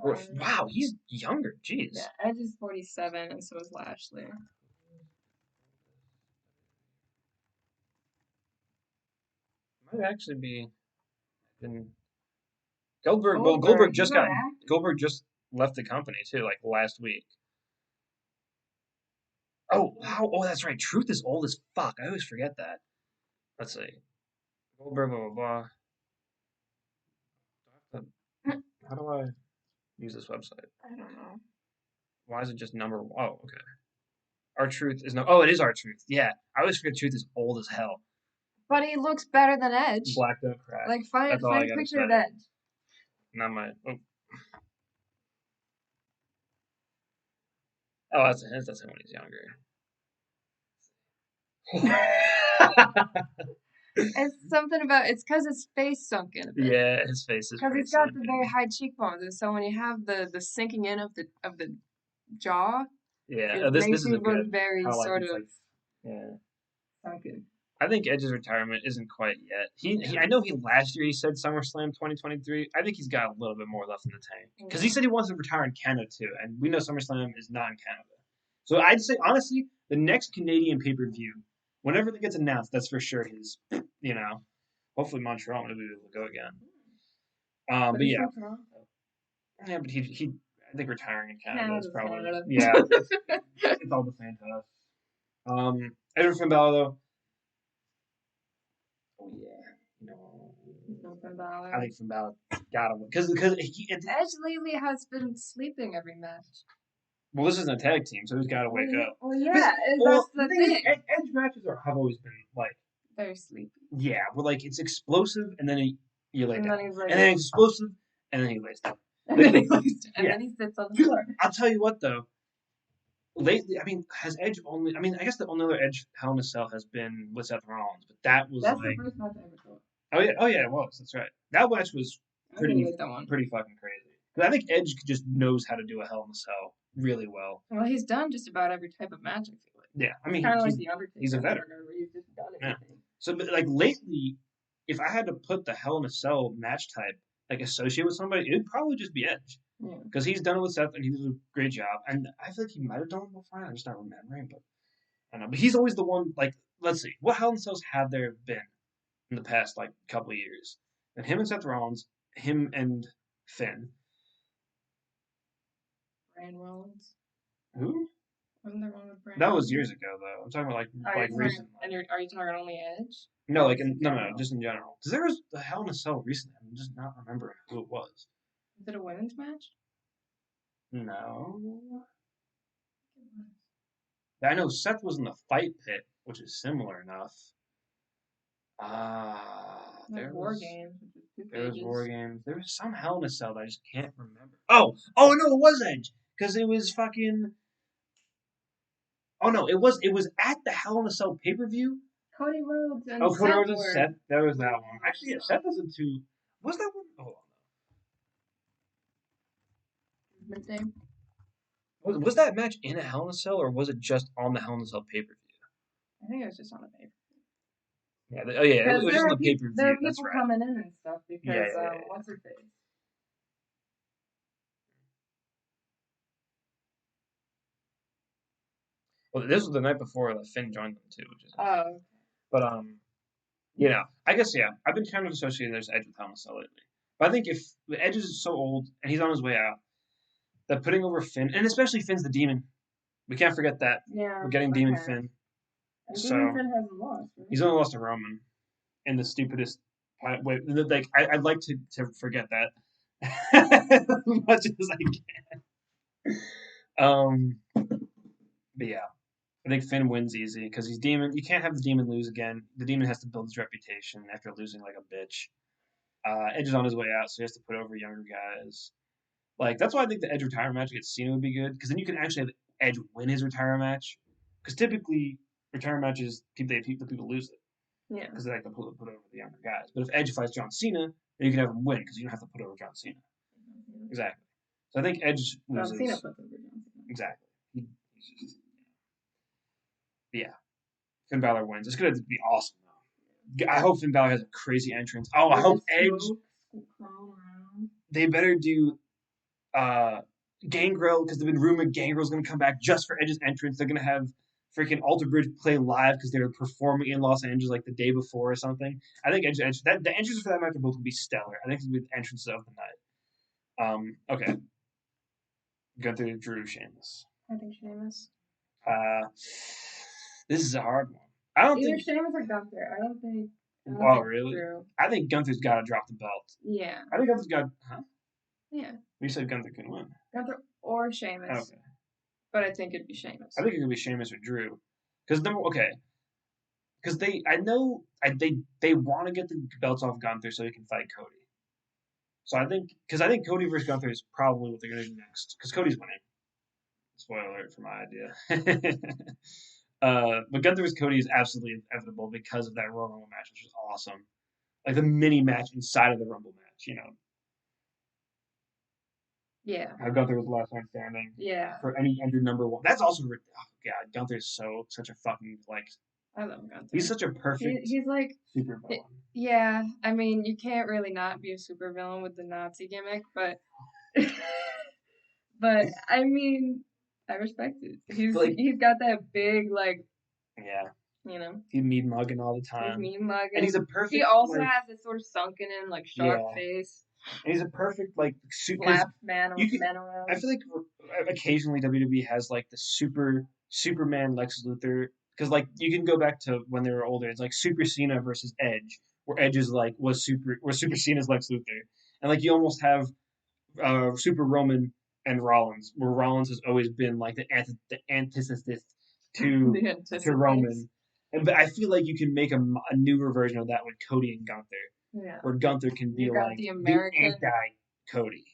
Wow, he's younger. Jeez. Yeah, Edge is 47, and so is Lashley. Might actually be. Goldberg. Well, Goldberg just left the company too, like last week. Oh, wow. Oh, that's right. Truth is old as fuck. I always forget that. Let's see. Goldberg, blah, blah, blah. How do I use this website? I don't know. Why is it just number one? Oh, okay. Our Truth is no. Oh, it is Our Truth. Yeah. I always forget Truth is old as hell. But he looks better than Edge. Black don't crack. Like find a picture of Edge. Not my. Oh, that's him when he's younger. It's something about it's because his face sunk in a bit. Yeah, his face is because he's got the very high cheekbones, and so when you have the sinking in of the jaw, yeah, it this makes is you a good look very how, like, sort it's of like, yeah. sunken. I think Edge's retirement isn't quite yet. I know last year he said SummerSlam 2023. I think he's got a little bit more left in the tank because he said he wants to retire in Canada too, and we know SummerSlam is not in Canada. So I'd say honestly, the next Canadian pay-per-view, whenever it gets announced, that's for sure his. You know, hopefully Montreal maybe we'll go again. But yeah, yeah, but he I think retiring in Canada is probably yeah. It's all the same to us. Edward Finn Balor though. Oh yeah, I think Finn Balor got him because Edge lately has been sleeping every match. Well, this isn't a tag team, so he's got to wake up. Well, yeah, that's the thing. Edge matches have always been like very sleepy. Yeah, well, like it's explosive, and then you lay down, and then it's explosive, and then he lays down, and then he lays down, and then he sits on the floor. I'll tell you what though. Lately, I mean, has Edge only? I mean, I guess the only other Edge Hell in a Cell has been with Seth Rollins, but that's the first match I ever saw. Oh yeah, it was. That's right. That match was pretty fucking crazy. Because I think Edge just knows how to do a Hell in a Cell really well. Well, he's done just about every type of match. I feel like. Yeah, I mean, kind of like the Undertaker. He's a veteran. He's just done everything. So, but like lately, if I had to put the Hell in a Cell match type like associate with somebody, it'd probably just be Edge. Because he's done it with Seth and he did a great job. And I feel like he might have done it before. I'm just not remembering, but I don't know. But he's always the one. Like, let's see, what Hell in Cells have there been in the past like couple of years? And him and Seth Rollins, him and Finn. Brian Rollins. Who? Wasn't there one with Brian? That was years ago, though. I'm talking about like recently. And are you talking only Edge? No, like no, just in general. Because there was the Hell in a Cell recently. I'm just not remembering who it was. Is it a women's match? No. I know Seth was in the fight pit, which is similar enough. Like War Games, which is 2 There was War pages. Games. There was some Hell in a Cell that I just can't remember. Oh no, it was Edge because it was fucking. Oh no, it was at the Hell in a Cell pay per view. Cody Rhodes and Oh, Cody Seth Rhodes and were Seth. That was that one. Actually, yeah, Seth isn't too. Was that one? Hold midday. on. Was that match in a Hell in a Cell or was it just on the Hell in a Cell pay per view? I think it was just on the paper. Yeah. Oh yeah. It Because was just on the pay per view. there are That's people right. coming in and stuff because Yeah. what's her face? Well, this was the night before Finn joined them too, which is. Oh, But I guess yeah. I've been kind of associating this Edge with Hell in a Cell lately. But I think if Edge is so old and he's on his way out, that putting over Finn and especially Finn's the Demon. We can't forget that. yeah. We're getting Demon Finn. And So Demon Finn hasn't lost, right? he's only lost to Roman in the stupidest way. Like I'd like to forget that as much as I can. But yeah, I think Finn wins easy because he's Demon. You can't have the Demon lose again. The Demon has to build his reputation after losing like a bitch. Edge is on his way out, so he has to put over younger guys. Like that's why I think the Edge retire match against Cena would be good because then you can actually have Edge win his retire match. Because typically retire matches, the people lose it. Yeah. Because they like to put over the younger guys. But if Edge fights John Cena, then you can have him win because you don't have to put over John Cena. Exactly. So I think Edge loses. John Cena puts over John Cena. Exactly. He's just, yeah. Finn Balor wins. It's gonna be awesome though. I hope Finn Balor has a crazy entrance. Oh, I hope Edge. They better do Gangrel because they've been rumored Gangrel's gonna come back just for Edge's entrance. They're gonna have freaking Alter Bridge play live because they were performing in Los Angeles like the day before or something. I think the entrances for that match are both gonna be stellar. I think it's gonna be the entrances of the night. Okay. Gunther, Drew, Sheamus. I think Sheamus. This is a hard one. I don't Either think Sheamus or Gunther. I don't think. Oh really? Drew. I think Gunther's got to drop the belt. Yeah. I think Gunther's got. Huh? Yeah. You said Gunther can win. Gunther or Sheamus. Okay. But I think it'd be Sheamus. I think it could be Sheamus or Drew. Because they want to get the belts off Gunther so he can fight Cody. So I think Cody versus Gunther is probably what they're gonna do next. Because Cody's winning. Spoiler alert for my idea. But Gunther versus Cody is absolutely inevitable because of that Royal Rumble match, which was awesome. Like the mini match inside of the Rumble match, Yeah. How Gunther was the last man standing. Yeah. For any entered number one. That's also God, Gunther's such a fucking I love Gunther. He's such a perfect he's like super villain. Yeah, I mean you can't really not be a super villain with the Nazi gimmick, but but I mean I respect it. He's got that big He's mean mugging all the time. He's mean mugging. And he's a perfect. He also has this sort of sunken in sharp face. And he's a perfect slap man around. I feel like occasionally WWE has the Superman Lex Luthor because you can go back to when they were older. It's like Super Cena versus Edge, where Edge is was Super Cena's Lex Luthor, and you almost have Super Roman and Rollins, where Rollins has always been the antithesis to to Roman. But I feel like you can make a newer version of that with Cody and Gunther. Yeah. Where Gunther can be the American anti-Cody.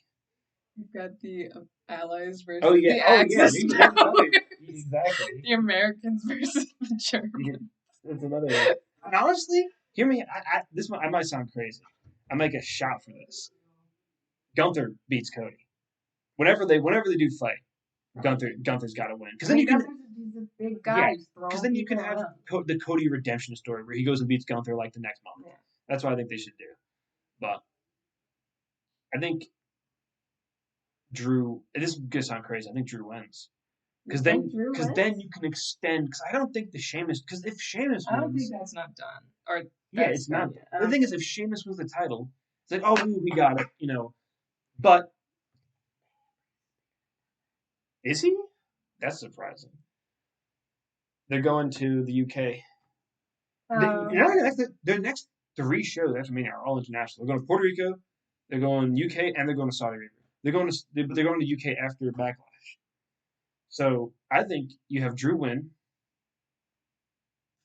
You've got the Allies versus the Axis. Exactly. The Americans versus the Germans. That's another one. And honestly, hear me. I might sound crazy. I might get shot for this. Gunther beats Cody. Whenever they do fight, Gunther's got to win. Because then you can. He's a big guy. Because then you can have the Cody redemption story where he goes and beats Gunther the next month. Yeah. That's what I think they should do. But I think Drew. This is gonna sound crazy. I think Drew wins. Because then you can extend. Because I don't think the Sheamus. Because if Sheamus wins, I don't think that's not done. Or it's not. The thing is, if Sheamus wins the title, it's we got it. But is he? That's surprising. They're going to the UK. Their next 3 shows are all international. They're going to Puerto Rico, they're going UK, and they're going to Saudi Arabia. They're going to UK after Backlash. So I think you have Drew win.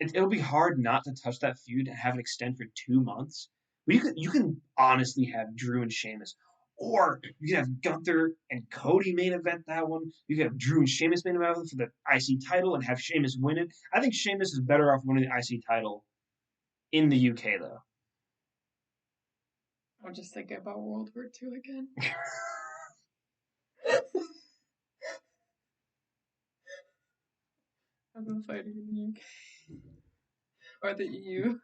it'll be hard not to touch that feud and have it extend for 2 months. But you can honestly have Drew and Sheamus, or you can have Gunther and Cody main event that one. You can have Drew and Sheamus main event for the IC title and have Sheamus win it. I think Sheamus is better off winning the IC title in the UK though. I'm just thinking about World War II again. I've been fighting in the UK or the EU.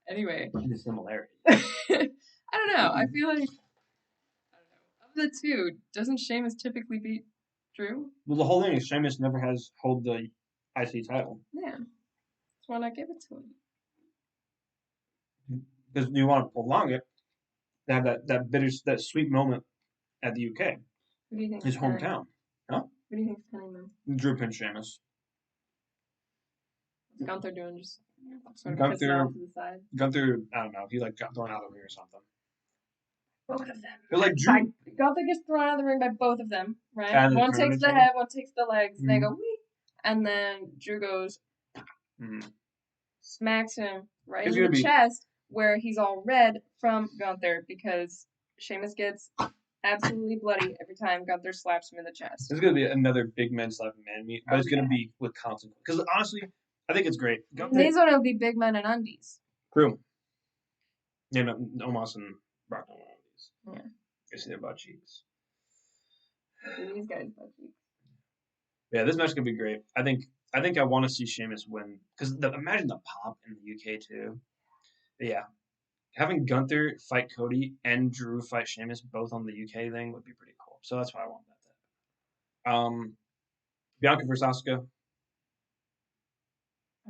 Anyway, The similarity. I don't know. I feel like of the two, doesn't Sheamus typically beat Drew? Well, the whole thing is Sheamus never has hold the IC title. Yeah, that's why not give it to him. Because you want to prolong it, to have that sweet moment at the UK, Who do you think? his hometown. Huh? Who do you think's pinning them? Drew pinned Sheamus. What's Gunther doing? Just sort of Gunther- pissing off to the side. Gunther, I don't know, he like got thrown out of the ring or something. Both of them. But like Drew, Gunther gets thrown out of the ring by both of them, right? And the One takes tournament the champion? head, one takes the legs. They Mhm. go wee, and then Drew goes smacks him right It's in the gonna be- chest, where he's all red from Gunther because Sheamus gets absolutely bloody every time Gunther slaps him in the chest. It's gonna be another big man slapping man meet, but it's gonna Okay. be with consequence. Because honestly, I think it's great. Gunther, These one will be big men in undies. True. Yeah, no, Omos and Brock don't want these. Yeah. You see their butt cheeks. These guys, butt cheeks. Yeah, this match is gonna be great. I think I want to see Sheamus win because imagine the pop in the UK too. But yeah, having Gunther fight Cody and Drew fight Sheamus both on the UK thing would be pretty cool. So that's why I want that to happen. Bianca versus Asuka.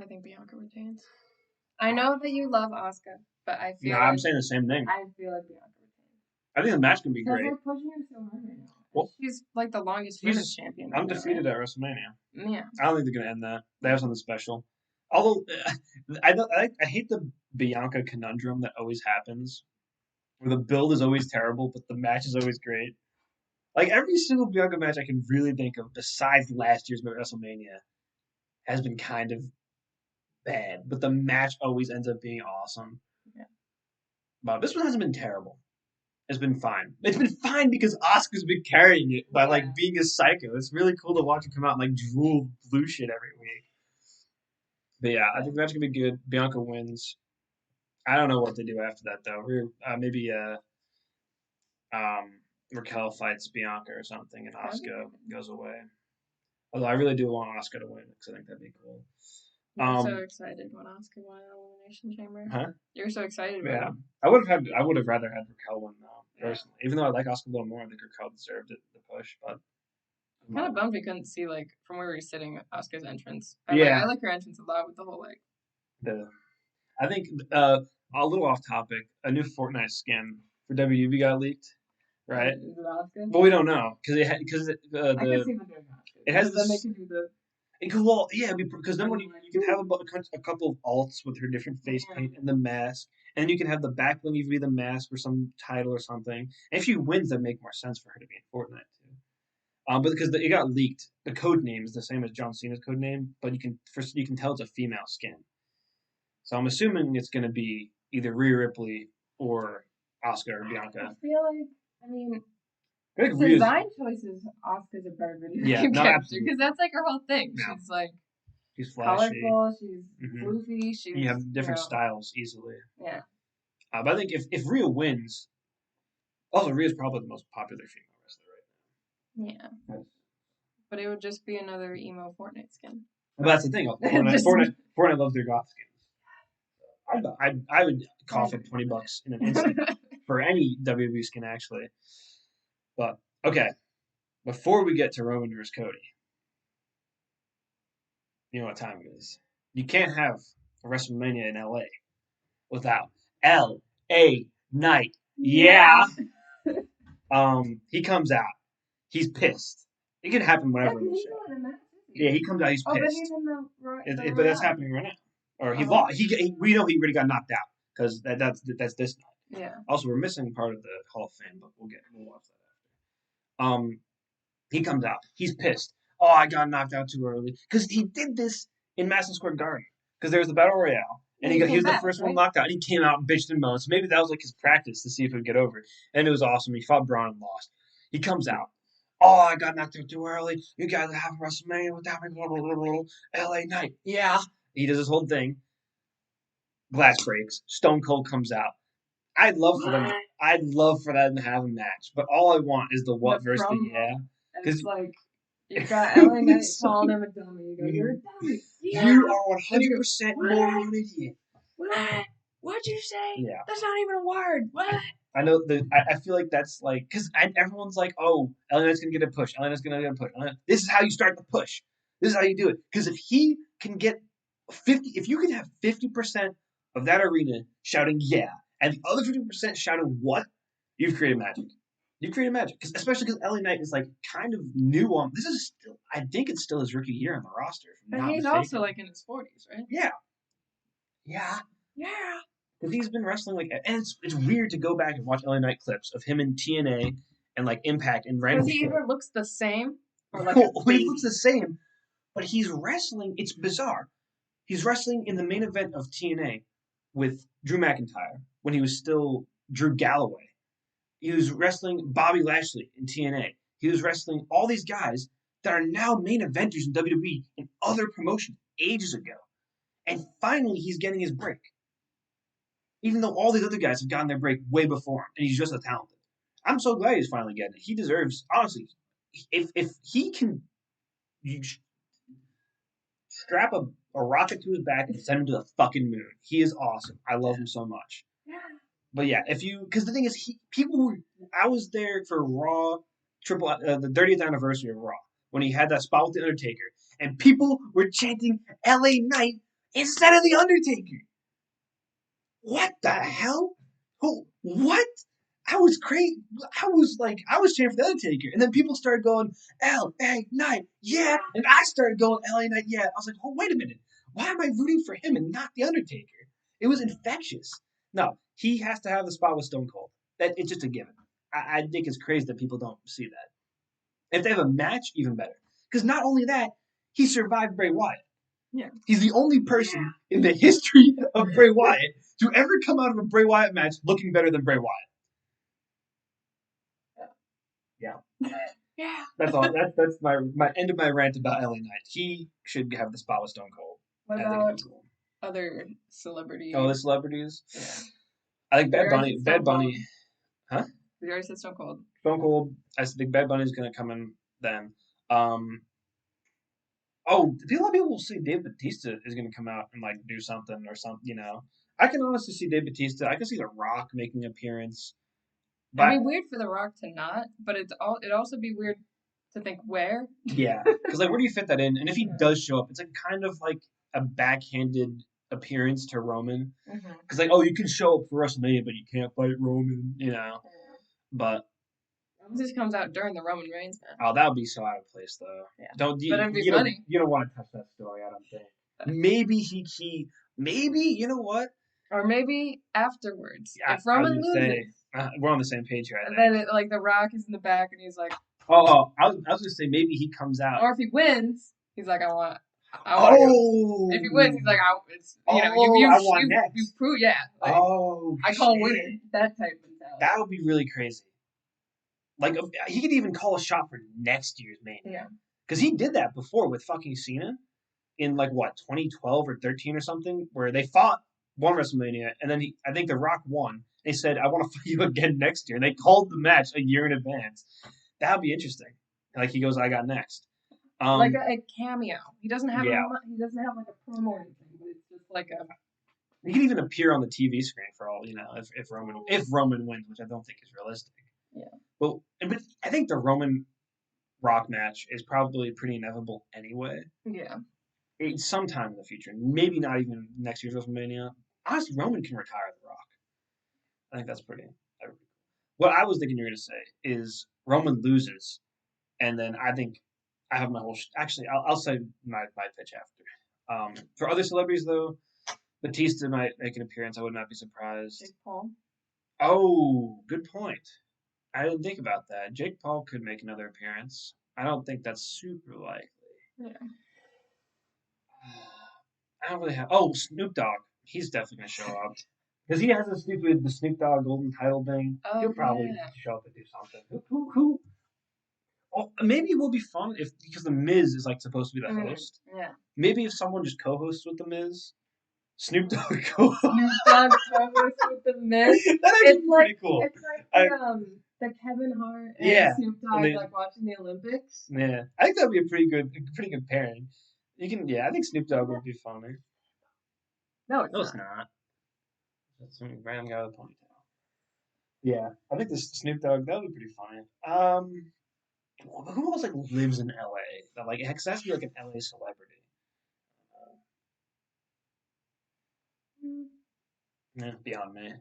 I think Bianca retains. I know that you love Asuka, but I feel No, like I'm saying the same thing. I feel like Bianca retains. I think the match can be Because great. they're pushing her so hard right now. Well, she's like the longest women's champion. right now, Undefeated at WrestleMania. right? Yeah. I don't think they're gonna end that. They have something special. Although I hate the Bianca conundrum that always happens, where the build is always terrible, but the match is always great. Like every single Bianca match I can really think of, besides last year's WrestleMania, has been kind of bad, but the match always ends up being awesome. Yeah. But this one hasn't been terrible. It's been fine. It's been fine because Asuka's been carrying it by like being a psycho. It's really cool to watch her come out and like drool blue shit every week. But yeah, I think the match can be good. Bianca wins. I don't know what to do after that though. Maybe Raquel fights Bianca or something, and Asuka goes away. Although I really do want Asuka to win because I think that'd be cool. You're so excited when Asuka won Elimination Chamber. Huh? You're so excited about Yeah, it. I would have rather had Raquel win though. Personally, even though I like Asuka a little more, I think Raquel deserved it, the push. But Kind of bummed we couldn't see like from where we were sitting Asuka's entrance. I like her entrance a lot with the whole like. I think a little off topic. A new Fortnite skin for WB got leaked, right? Is it Asuka? Well, we don't know because I can see them doing Asuka. it has then this- they can do the. Well, yeah, because then when you can have a couple of alts with her different face Yeah. paint and the mask, and you can have the back bling be the mask for some title or something. And if she wins, that make more sense for her to be in Fortnite too. But because it got leaked, the code name is the same as John Cena's code name, but you can tell it's a female skin. So I'm assuming it's going to be either Rhea Ripley or Asuka or Bianca. I feel like I think Rhea's, design choices. Asuka's a better video Yeah, game no, character absolutely. because that's like her whole thing. Yeah. She's like she's flashy. colorful. She's Mhm. floofy. She's You have different styles easily. Yeah. But I think if Rhea wins, also Rhea's probably the most popular female wrestler Yeah. right now. But it would just be another emo Fortnite skin. But that's the thing. Fortnite loves their goth skins. I would cough at $20 in an instant for any WWE skin actually. But okay, before we get to Roman versus Cody, you know what time it is. You can't have a WrestleMania in LA without LA Knight. Yeah. He comes out. He's pissed. It can happen whenever in the show. Yeah, he comes out. He's Oh, but pissed. he's in the But that's happening right now. Or he lost. We know he already got knocked out because that's this night. Yeah. Also, we're missing part of the Hall of Fame, but we'll watch that after. He comes out. He's pissed. Oh, I got knocked out too early because he did this in Madison Square Garden because there was the Battle Royale. And Yeah, he he came was the back, first one right? knocked out, and he came out and bitched and moaned. So maybe that was like his practice to see if he would get over. And it was awesome. He fought Braun and lost. He comes out. Oh, I got knocked out too early. You guys have WrestleMania without me. Blah, blah, blah, blah. LA Knight. Yeah. He does his whole thing. Glass breaks. Stone Cold comes out. I'd love for them. I'd love for them to have a match, but all I want is the The what versus the promo. yeah. It's Because like you got LA Knight calling him a dummy. You go, you're a dummy. Yeah. You are And you go, 100% what? moron idiot. What? What'd you say? Yeah. That's not even a word. What? I know that I feel like that's like because everyone's like, oh, Elena's gonna get a push. Elena's gonna get a push. This is how you start the push. This is how you do it. Because if he can get 50, if you can have 50% of that arena shouting yeah, and the other 50% shouting what, you've created magic. You've created magic. Because especially because LA Knight is like kind of new on. This is still, I think it's still his rookie year on the roster. If I'm And not he's mistaken. also like in his 40s, right? Yeah. Yeah. Yeah. Because he's been wrestling like, and it's weird to go back and watch LA Knight clips of him in TNA and like Impact and random Because he shit. either looks the same or like a Well, he baby. looks the same, but he's wrestling. It's bizarre. He's wrestling in the main event of TNA with Drew McIntyre when he was still Drew Galloway. He was wrestling Bobby Lashley in TNA. He was wrestling all these guys that are now main eventers in WWE and other promotions ages ago. And finally, he's getting his break. Even though all these other guys have gotten their break way before him, and he's just as talented. I'm so glad he's finally getting it. He deserves, honestly, if he can strap a rocket to his back and send him to the fucking moon, he is awesome. I love him so much. But yeah, because the thing is, I was there for Raw, the 30th anniversary of Raw when he had that spot with the Undertaker, and people were chanting "LA Knight" instead of the Undertaker. What the hell? Who? What? I was crazy. I was cheering for the Undertaker, and then people started going L.A. Knight, yeah, and I started going L.A. Knight, yeah. I was like, oh, wait a minute, why am I rooting for him and not the Undertaker? It was infectious. No, he has to have the spot with Stone Cold. That it's just a given. I think it's crazy that people don't see that. If they have a match, even better. Because not only that, he survived Bray Wyatt. Yeah. He's the only person in the history of Bray Wyatt to ever come out of a Bray Wyatt match looking better than Bray Wyatt. Yeah. Yeah. That's all. That's my end of my rant about LA Knight. He should have the spot with Stone Cold. What about other celebrities? Oh, the celebrities. Yeah. I think Bad Bunny. Bad Bunny. Huh? We already said Stone Cold. Stone Cold. I think Bad Bunny's gonna come in then. Oh, a lot of people will say Dave Bautista is gonna come out and like do something or something. You know, I can honestly see Dave Bautista. I can see The Rock making an appearance. But it'd be weird for The Rock to not, but it'd also be weird to think where. Yeah, because like, where do you fit that in? And if he does show up, it's like kind of like a backhanded appearance to Roman. Because like, oh, you can show up for WrestleMania, but you can't fight Roman, you know. But this comes out during the Roman Reigns match. Oh, that would be so out of place, though. Yeah. Don't But it'd be funny. You don't want to touch that story. I don't think. Maybe maybe you know what? Or maybe afterwards, Yeah, if Roman loses, we're on the same page here. And then like The Rock is in the back, and he's like, "Oh, I was gonna say maybe he comes out." Or if he wins, he's like, I want. Oh. If he wins, he's like, I want next. You prove, yeah. Like, I call winning. That type of mentality. That would be really crazy. Like he could even call a shot for next year's Mania. Yeah. Because he did that before with fucking Cena in like what 2012 or 13 or something, where they fought one WrestleMania, and then I think The Rock won. They said, "I want to fight you again next year," and they called the match a year in advance. That would be interesting. Like he goes, "I got next." Like a cameo. He doesn't have yeah. He doesn't have like a promo or anything, but it's just like a. He could even appear on the TV screen for all you know if Roman wins, which I don't think is realistic. Yeah. But I think the Roman Rock match is probably pretty inevitable anyway. Yeah. It's sometime in the future. Maybe not even next year's WrestleMania. Honestly, Roman can retire The Rock. I think that's pretty. What I was thinking you were going to say is Roman loses, and then I think I have my whole. Actually, I'll say my pitch after. For other celebrities though, Batista might make an appearance. I would not be surprised. Jake Paul. Oh, good point. I didn't think about that. Jake Paul could make another appearance. I don't think that's super likely. Yeah. I don't really have. Oh, Snoop Dogg. He's definitely gonna show up because he has the Snoop Dogg golden title thing. Oh He'll probably yeah. show up and do something. Who Oh, maybe it will be fun if because the Miz is like supposed to be the host. Yeah. Maybe if someone just co-hosts with the Miz, Snoop Dogg co-host. Snoop Dogg co-host with the Miz. That actually be pretty cool. It's like I, the Kevin Hart and yeah, Snoop and Dogg like watching the Olympics. yeah, I think that'd be a pretty good pairing. You can, yeah, I think Snoop Dogg would be funny. No, it's No, it's not. not. That's some random guy with a ponytail. Yeah, I think this Snoop Dogg that would be pretty funny. Who else like lives in LA? That like it has to be like an LA celebrity. Beyond me.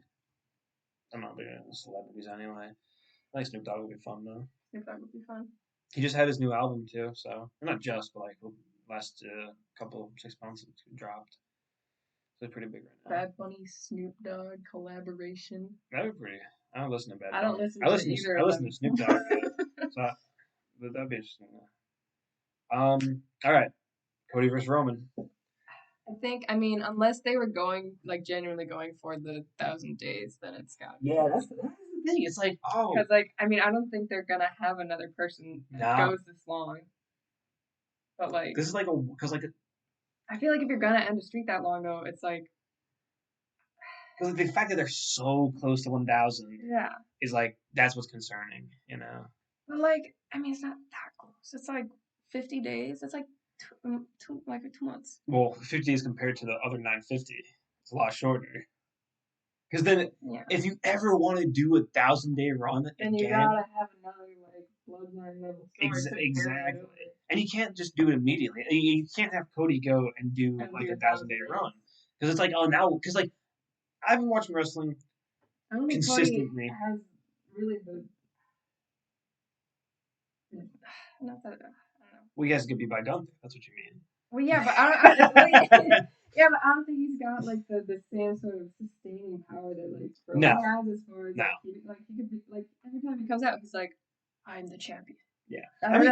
I'm not big into celebrities anyway. I think Snoop Dogg would be fun though. Snoop Dogg would be fun. He just had his new album too, so or not just, but like last couple 6 months it dropped. So it's pretty big right now. Bad Bunny Snoop Dogg collaboration. That'd be pretty. I don't listen to Bad I Bunny. don't listen to either. I listen to Snoop Dogg. So that'd be interesting. All right, Cody versus Roman. I mean, unless they were going, like, genuinely going for the 1,000 days, then it's got. Yeah, that's the thing. It's like, oh, because, like, I mean, I don't think they're gonna have another person that goes this long. But like, this is like because like I feel like if you're gonna end a streak that long, though, it's like because the fact that they're so close to 1,000 yeah, is like that's what's concerning, you know. but like, I mean, it's not that close. It's like 50 days. It's like two 2 months. Well, 50 is compared to the other 950. It's a lot shorter. Because then, if you ever want to do a 1,000-day run then you again, gotta have another like bloodline level story. exactly, and you can't just do it immediately. You can't have Cody go and do like a 1,000-day run because it's like, oh, now because like I've been watching wrestling I don't think consistently. Cody has really the not that I don't know. Well, you guys could be by Gunther. That's what you mean. Well, yeah, but I don't. Yeah, but I don't think he's got like the same sort of sustaining power that like Roman has as far as like he could be like every time he comes out he's like I'm the champion. Yeah, I mean,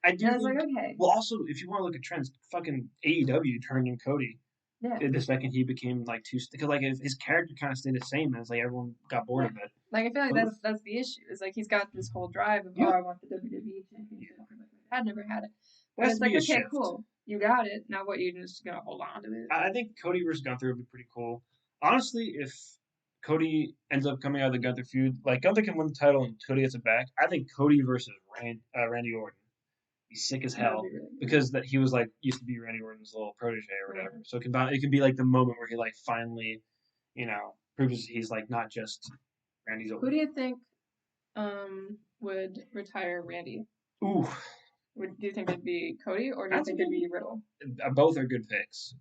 I do. And I was like, okay. Well, also if you want to look at trends, fucking AEW turned in Cody. Yeah. The second he became like too, because like his character kind of stayed the same as like everyone got bored of it. Like I feel like that's the issue. Is like he's got this whole drive of I want the WWE championship. I never had it. But it's like okay, cool. You got it. Now what? You're just gonna hold on to it? I think Cody versus Gunther would be pretty cool. Honestly, if Cody ends up coming out of the Gunther feud, like Gunther can win the title and Cody gets it back, I think Cody versus Randy Orton. He's sick as hell because that he was like used to be Randy Orton's little protege or whatever. So it can be like the moment where he like finally, proves he's like not just Randy's. Who do you think would retire Randy? Ooh. Do you think it'd be Cody or do you think it'd be Riddle? Both are good picks.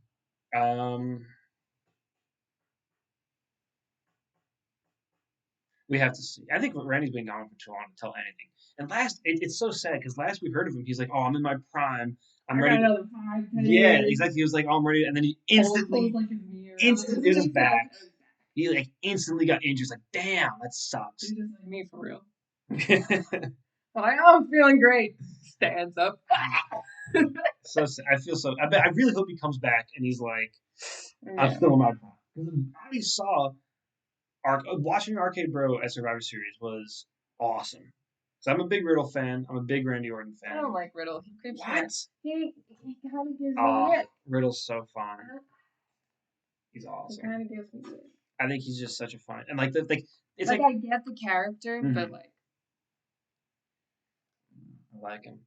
We have to see. I think Randy's been gone for too long to tell anything. And it's so sad because last we heard of him, he's like, "Oh, I'm in my prime. I'm ready." Another 5, 10 years. Exactly. He was like, "Oh, I'm ready," and then he instantly, it was back. He like instantly got injured. Like, damn, that sucks. He's just like me for real. Like, oh, I'm feeling great. Stands up. So I feel so. I really hope he comes back and he's like, I'm still in my prime. Because I already saw watching Arcade Bro at Survivor Series was awesome. So I'm a big Riddle fan. I'm a big Randy Orton fan. I don't like Riddle. He creeps me out. He kind of gives me it. Riddle's so fun. He's awesome. He kind of gives me it. I think he's just such a fun and like it's like I get the character, but like I like him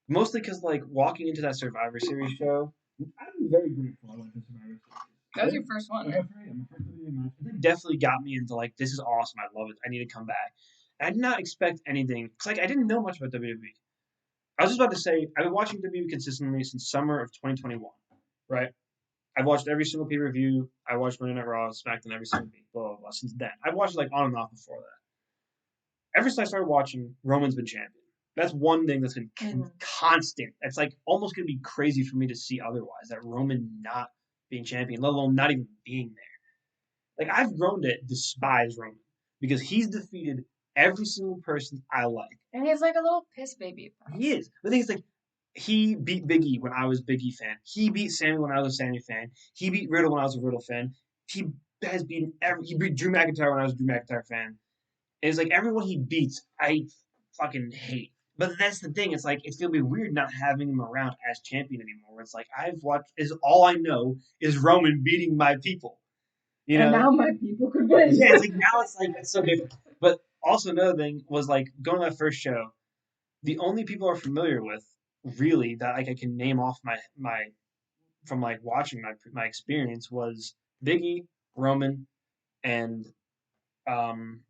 mostly because like walking into that Survivor Series show, I'm very grateful. I like the Survivor Series. That was your first one, right? It definitely got me into like this is awesome. I love it. I need to come back. And I did not expect anything because like I didn't know much about WWE. I was just about to say I've been watching WWE consistently since summer of 2021. Right. I've watched every single pay-per-view. I watched Monday Night Raw, SmackDown every single week, blah, blah, blah, since then. I've watched it like on and off before that. Ever since I started watching, Roman's been champion. That's one thing that's been constant. It's like almost going to be crazy for me to see otherwise, that Roman not being champion, let alone not even being there. Like, I've grown to despise Roman because he's defeated every single person I like. And he's like a little piss baby. He is. The thing is, like, he beat Biggie when I was Biggie fan. He beat Sammy when I was a Sammy fan. He beat Riddle when I was a Riddle fan. He has beaten he beat Drew McIntyre when I was a Drew McIntyre fan. And it's like everyone he beats, I fucking hate. But that's the thing. It's like it's gonna be weird not having him around as champion anymore. It's like I've watched is all I know is Roman beating my people. You And know? now my people could win. Yeah, it's like now it's like it's so different. But also another thing was like going to that first show. The only people I'm familiar with, really, that like I can name off my from like watching my experience was Biggie, Roman, and um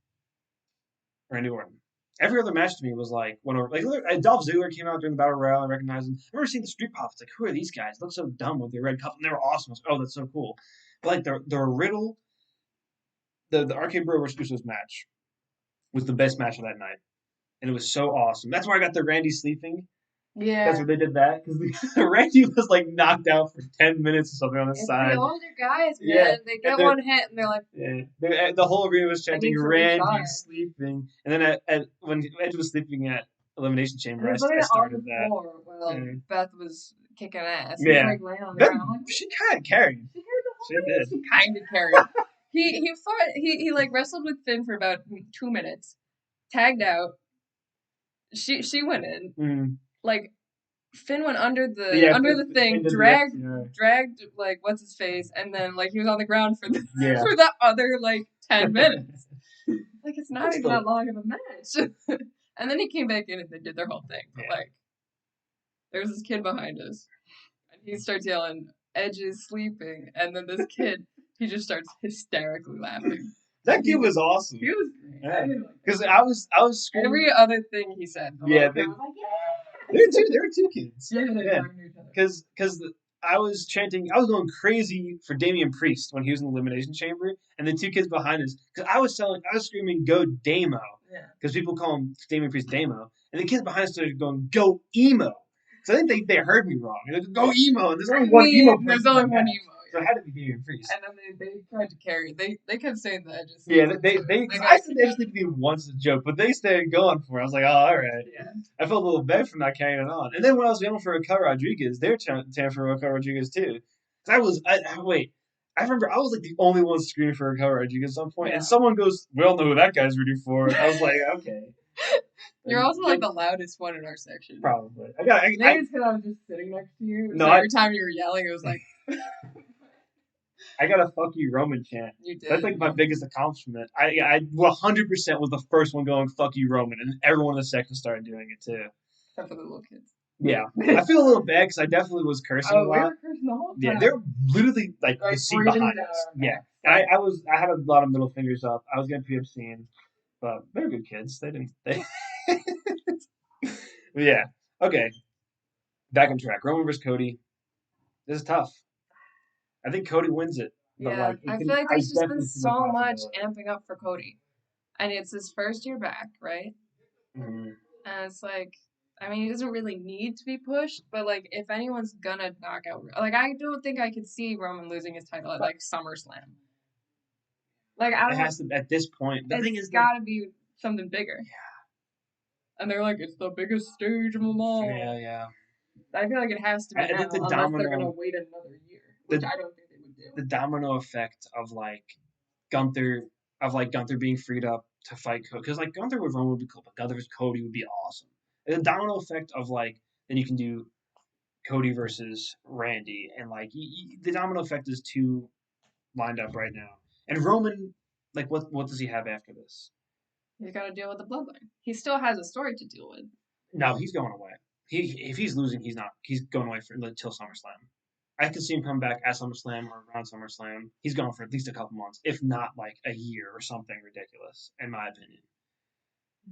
Randy Orton. Every other match to me was like Dolph Ziggler came out during the Battle Royale. I recognized him. I remember seeing the Street Profits. Like, who are these guys? They look so dumb with their red cup, and they were awesome. I was like, oh, that's so cool. But like the Riddle, the Arcade Bro versus Usos match was the best match of that night, and it was so awesome. That's where I got the Randy sleeping. That's Yeah. where they did that because Randy was like knocked out for 10 minutes or something on the It's side. the older guys, man. Yeah, They and get they're one hit and they're like, yeah, the whole arena was I need chanting to Randy retire. sleeping, and then when Edge was sleeping at Elimination And Chamber, he's literally I on the started that. floor while Yeah, Beth was kicking ass. He's yeah. like laying on the That ground. I'm like, she kind of carried. she carried the whole She thing. did. She kind of carried. He fought. He like wrestled with Finn for about 2 minutes. Tagged out. She went in. Mm. Like Finn went under the Yeah, thing, did the dragged FTR. dragged like what's his face, and then like he was on the ground for the Yeah. for the other like 10 minutes. Like it's not That's even the- that long of a match. And then he came back in and they did their whole thing. But Yeah. like there's this kid behind us, and he starts yelling, "Edge is sleeping," and then this kid he just starts hysterically laughing. That kid was awesome. He was great. Yeah. Like Because I was screaming. every other thing he said. The Yeah, whole crowd was like, there were two kids. yeah, they're Yeah. talking to each other. Because I was chanting, I was going crazy for Damian Priest when he was in the Elimination Chamber, and the two kids behind us, because I was screaming, "Go Damo!" Yeah. Because people call him Damian Priest Damo, and the kids behind us started going, "Go Emo!" So I think they heard me wrong. They're like, "Go Emo!" And there's only one emo person. There's only in that one match. emo. So it had to be Damian Priest. And then they tried to carry it. They kept saying that. Yeah, I said they just need to be once a joke, but they started going for it. I was like, oh, all right. Yeah. I felt a little bad for not carrying it on. And then when I was yelling for Raquel Rodriguez, they were chanting for Raquel Rodriguez too. Wait, I remember I was like the only one screaming for Raquel Rodriguez at some point, and someone goes, "We all know who that guy's rooting for." I was like, okay. You're also like the loudest one in our section. Probably. Maybe it's because I was just sitting next to you. No, so every time you were yelling, it was like. I got a "fuck you Roman" chant. You did. That's like my biggest accomplishment. I 100% was the first one going "fuck you Roman," and everyone in the section started doing it too. Except for the little kids. Yeah, I feel a little bad because I definitely was cursing a We lot. were cursing the whole time. Yeah, they're literally like the seat breathing behind down us. our Yeah, and I had a lot of middle fingers up. I was getting pretty obscene, but they're good kids. They didn't. But yeah. Okay. Back on track. Roman versus Cody. This is tough. I think Cody wins it. But Yeah, like, I feel like there's just been so much possibility. amping up for Cody. And it's his first year back, right? Mm-hmm. And it's like, I mean, he doesn't really need to be pushed, but like, if anyone's gonna knock out, like, I don't think I could see Roman losing his title at like SummerSlam. Like, I It don't. has to at this point. The thing is, It's gotta be something bigger. Yeah. And they're like, it's the biggest stage of them all. Yeah. I feel like it has to be I now, think the unless they're gonna wait another year, which I don't think they would do. The domino effect of like Gunther being freed up to fight Cody, because like Gunther with Roman would be cool, but Gunther versus Cody would be awesome. And the domino effect of like then you can do Cody versus Randy, and like the domino effect is too lined up right now. And Roman, like what does he have after this? He's got to deal with the bloodline. He still has a story to deal with. No, he's going away. If he's losing, he's not. He's going away until SummerSlam. I could see him come back at SummerSlam or around SummerSlam. He's gone for at least a couple months, if not like a year or something ridiculous, in my opinion.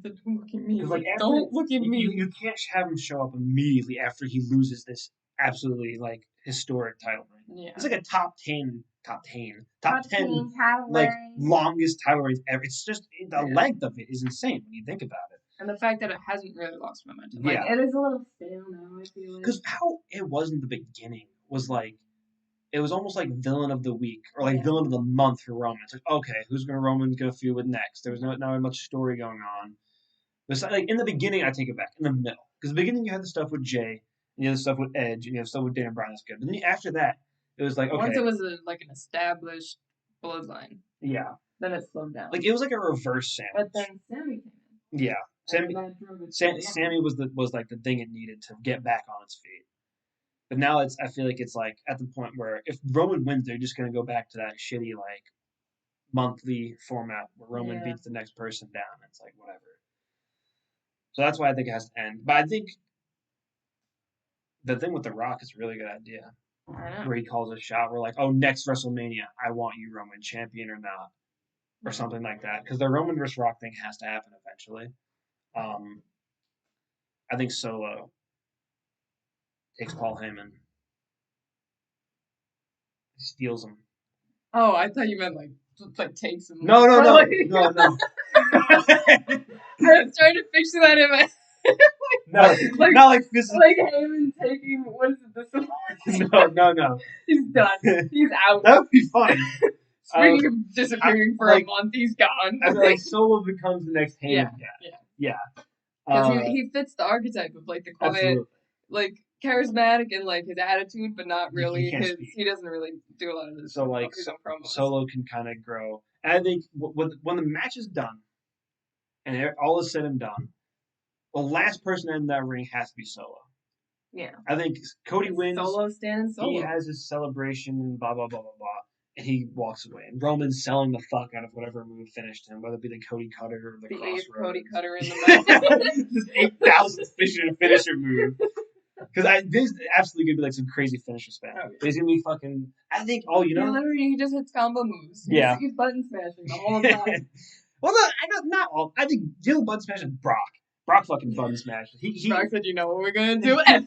Don't look at me. Like Don't look at me. You can't have him show up immediately after he loses this absolutely like historic title reign. Yeah. It's like a top 10 title like reign. longest title reigns ever. It's just the length of it is insane when you think about it. And the fact that it hasn't really lost momentum. Yeah. Like, it is a little stale now, I feel like. Because how it was in the beginning was like, it was almost like villain of the week or like villain of the month for Roman. It's like, okay, who's Roman's gonna feud with next? There was not much story going on. But like in the beginning, I take it back. In the middle, because the beginning you had the stuff with Jay, You have stuff with Edge. You have stuff with Dan Bryan that's good. But then after that, it was like, Once okay, it was like an established bloodline, yeah, then it slowed down. like it was like a reverse But sandwich. then Sammy came in. Yeah, And that drove it to the Sammy was like the thing it needed to get back on its feet. But now I feel like it's like at the point where if Roman wins, they're just gonna go back to that shitty like monthly format where Roman Yeah. beats the next person down. It's like whatever. So that's why I think it has to end. But I think the thing with The Rock is a really good idea. I know. Where he calls a shot, we're like, oh, next WrestleMania, I want you, Roman, champion or not, or something like that. Because the Roman versus Rock thing has to happen eventually. I think Solo takes Paul Heyman, steals him. Oh, I thought you meant like just like takes him. No. I was trying to picture that in my No, not like physically. like Heyman taking what is it? The No. He's done. He's out. That would be fun. Speaking of disappearing for a month, he's gone. I feel like Solo becomes the next Heyman guy. Yeah. Because he fits the archetype of like the quiet, like charismatic and like his attitude, but not really he doesn't really do a lot of this. So like Solo can kind of grow. And I think when the match is done and all is said and done, the last person in that ring has to be Solo. Yeah. I think Cody wins. Solo standing solo. He has his celebration and blah blah blah blah blah. And he walks away. And Roman's selling the fuck out of whatever move finished him, whether it be the Cody Cutter or the Crossroads. Cody Cutter in the match. Just 8,000th finisher move. Because this is absolutely going to be like some crazy finisher spam. Oh, yeah. He's going to be fucking... I think, literally, he just hits combo moves. Yeah. He's button smashing the whole time. Well, no, not all. I think the only button smash is Brock. Brock fucking button smashed. Brock said, you know what we're going to do? Like,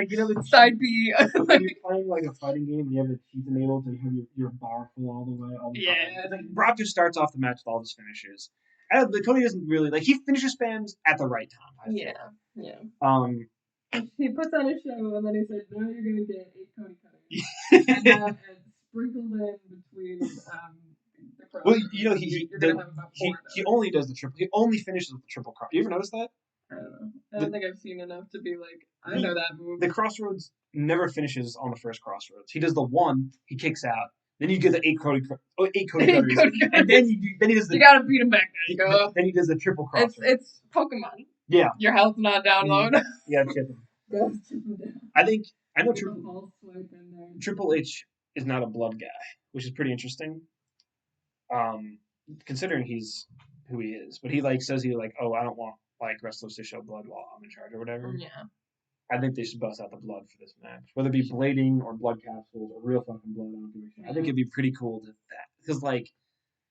the side B. When you're playing like a fighting game and you have the cheats enabled to have your bar full all the way. All the time. It's like Brock just starts off the match with all his finishers. The Cody doesn't really he finisher spams at the right time. Yeah. He puts on a show and then he said, "Now you're gonna get 8 Cody Cutters," and sprinkled in between the crowd. Well, he only does the triple. He only finishes with the triple cross. You ever notice that? I don't know. I don't think I've seen enough to be like, I know that move. The Crossroads never finishes on the first Crossroads. He does the one, he kicks out. Then you get the 8 Cody Cutters, and then he does the. You gotta beat him back there. Then he does the triple Crossroads. It's Pokemon. Yeah. Your health's not download. Yeah, chip him. I know Triple H is not a blood guy, which is pretty interesting. Considering he's who he is, but he says I don't want wrestlers to show blood while I'm in charge or whatever. Yeah. I think they should bust out the blood for this match, whether it be blading or blood capsules or real fucking blood. I think it'd be pretty cool to that because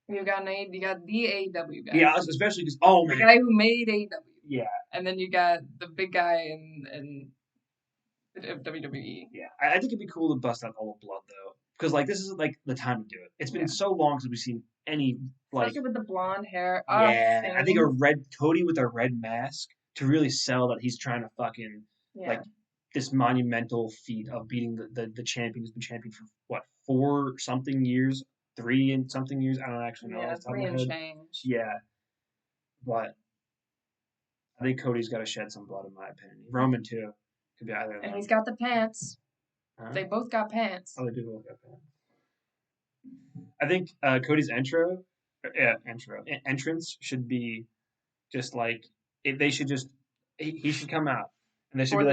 you got the AEW guy. Yeah, especially because the guy who made AEW. Yeah. And then you got the big guy in WWE. Yeah, I think it'd be cool to bust out all the blood though, because this isn't the time to do it. It's been so long since we've seen any especially with the blonde hair. Yeah, I think a red Cody with a red mask to really sell that he's trying to fucking this monumental feat of beating the champion who's been champion for what 4 something years, 3 and something years. I don't actually know. Yeah, 3 and change. Yeah, but I think Cody's got to shed some blood in my opinion. Roman too. Could be either. And he's got the pants. Huh? They both got pants. Oh, they do both got pants. I think Cody's entrance should be just they should just he should come out and there should be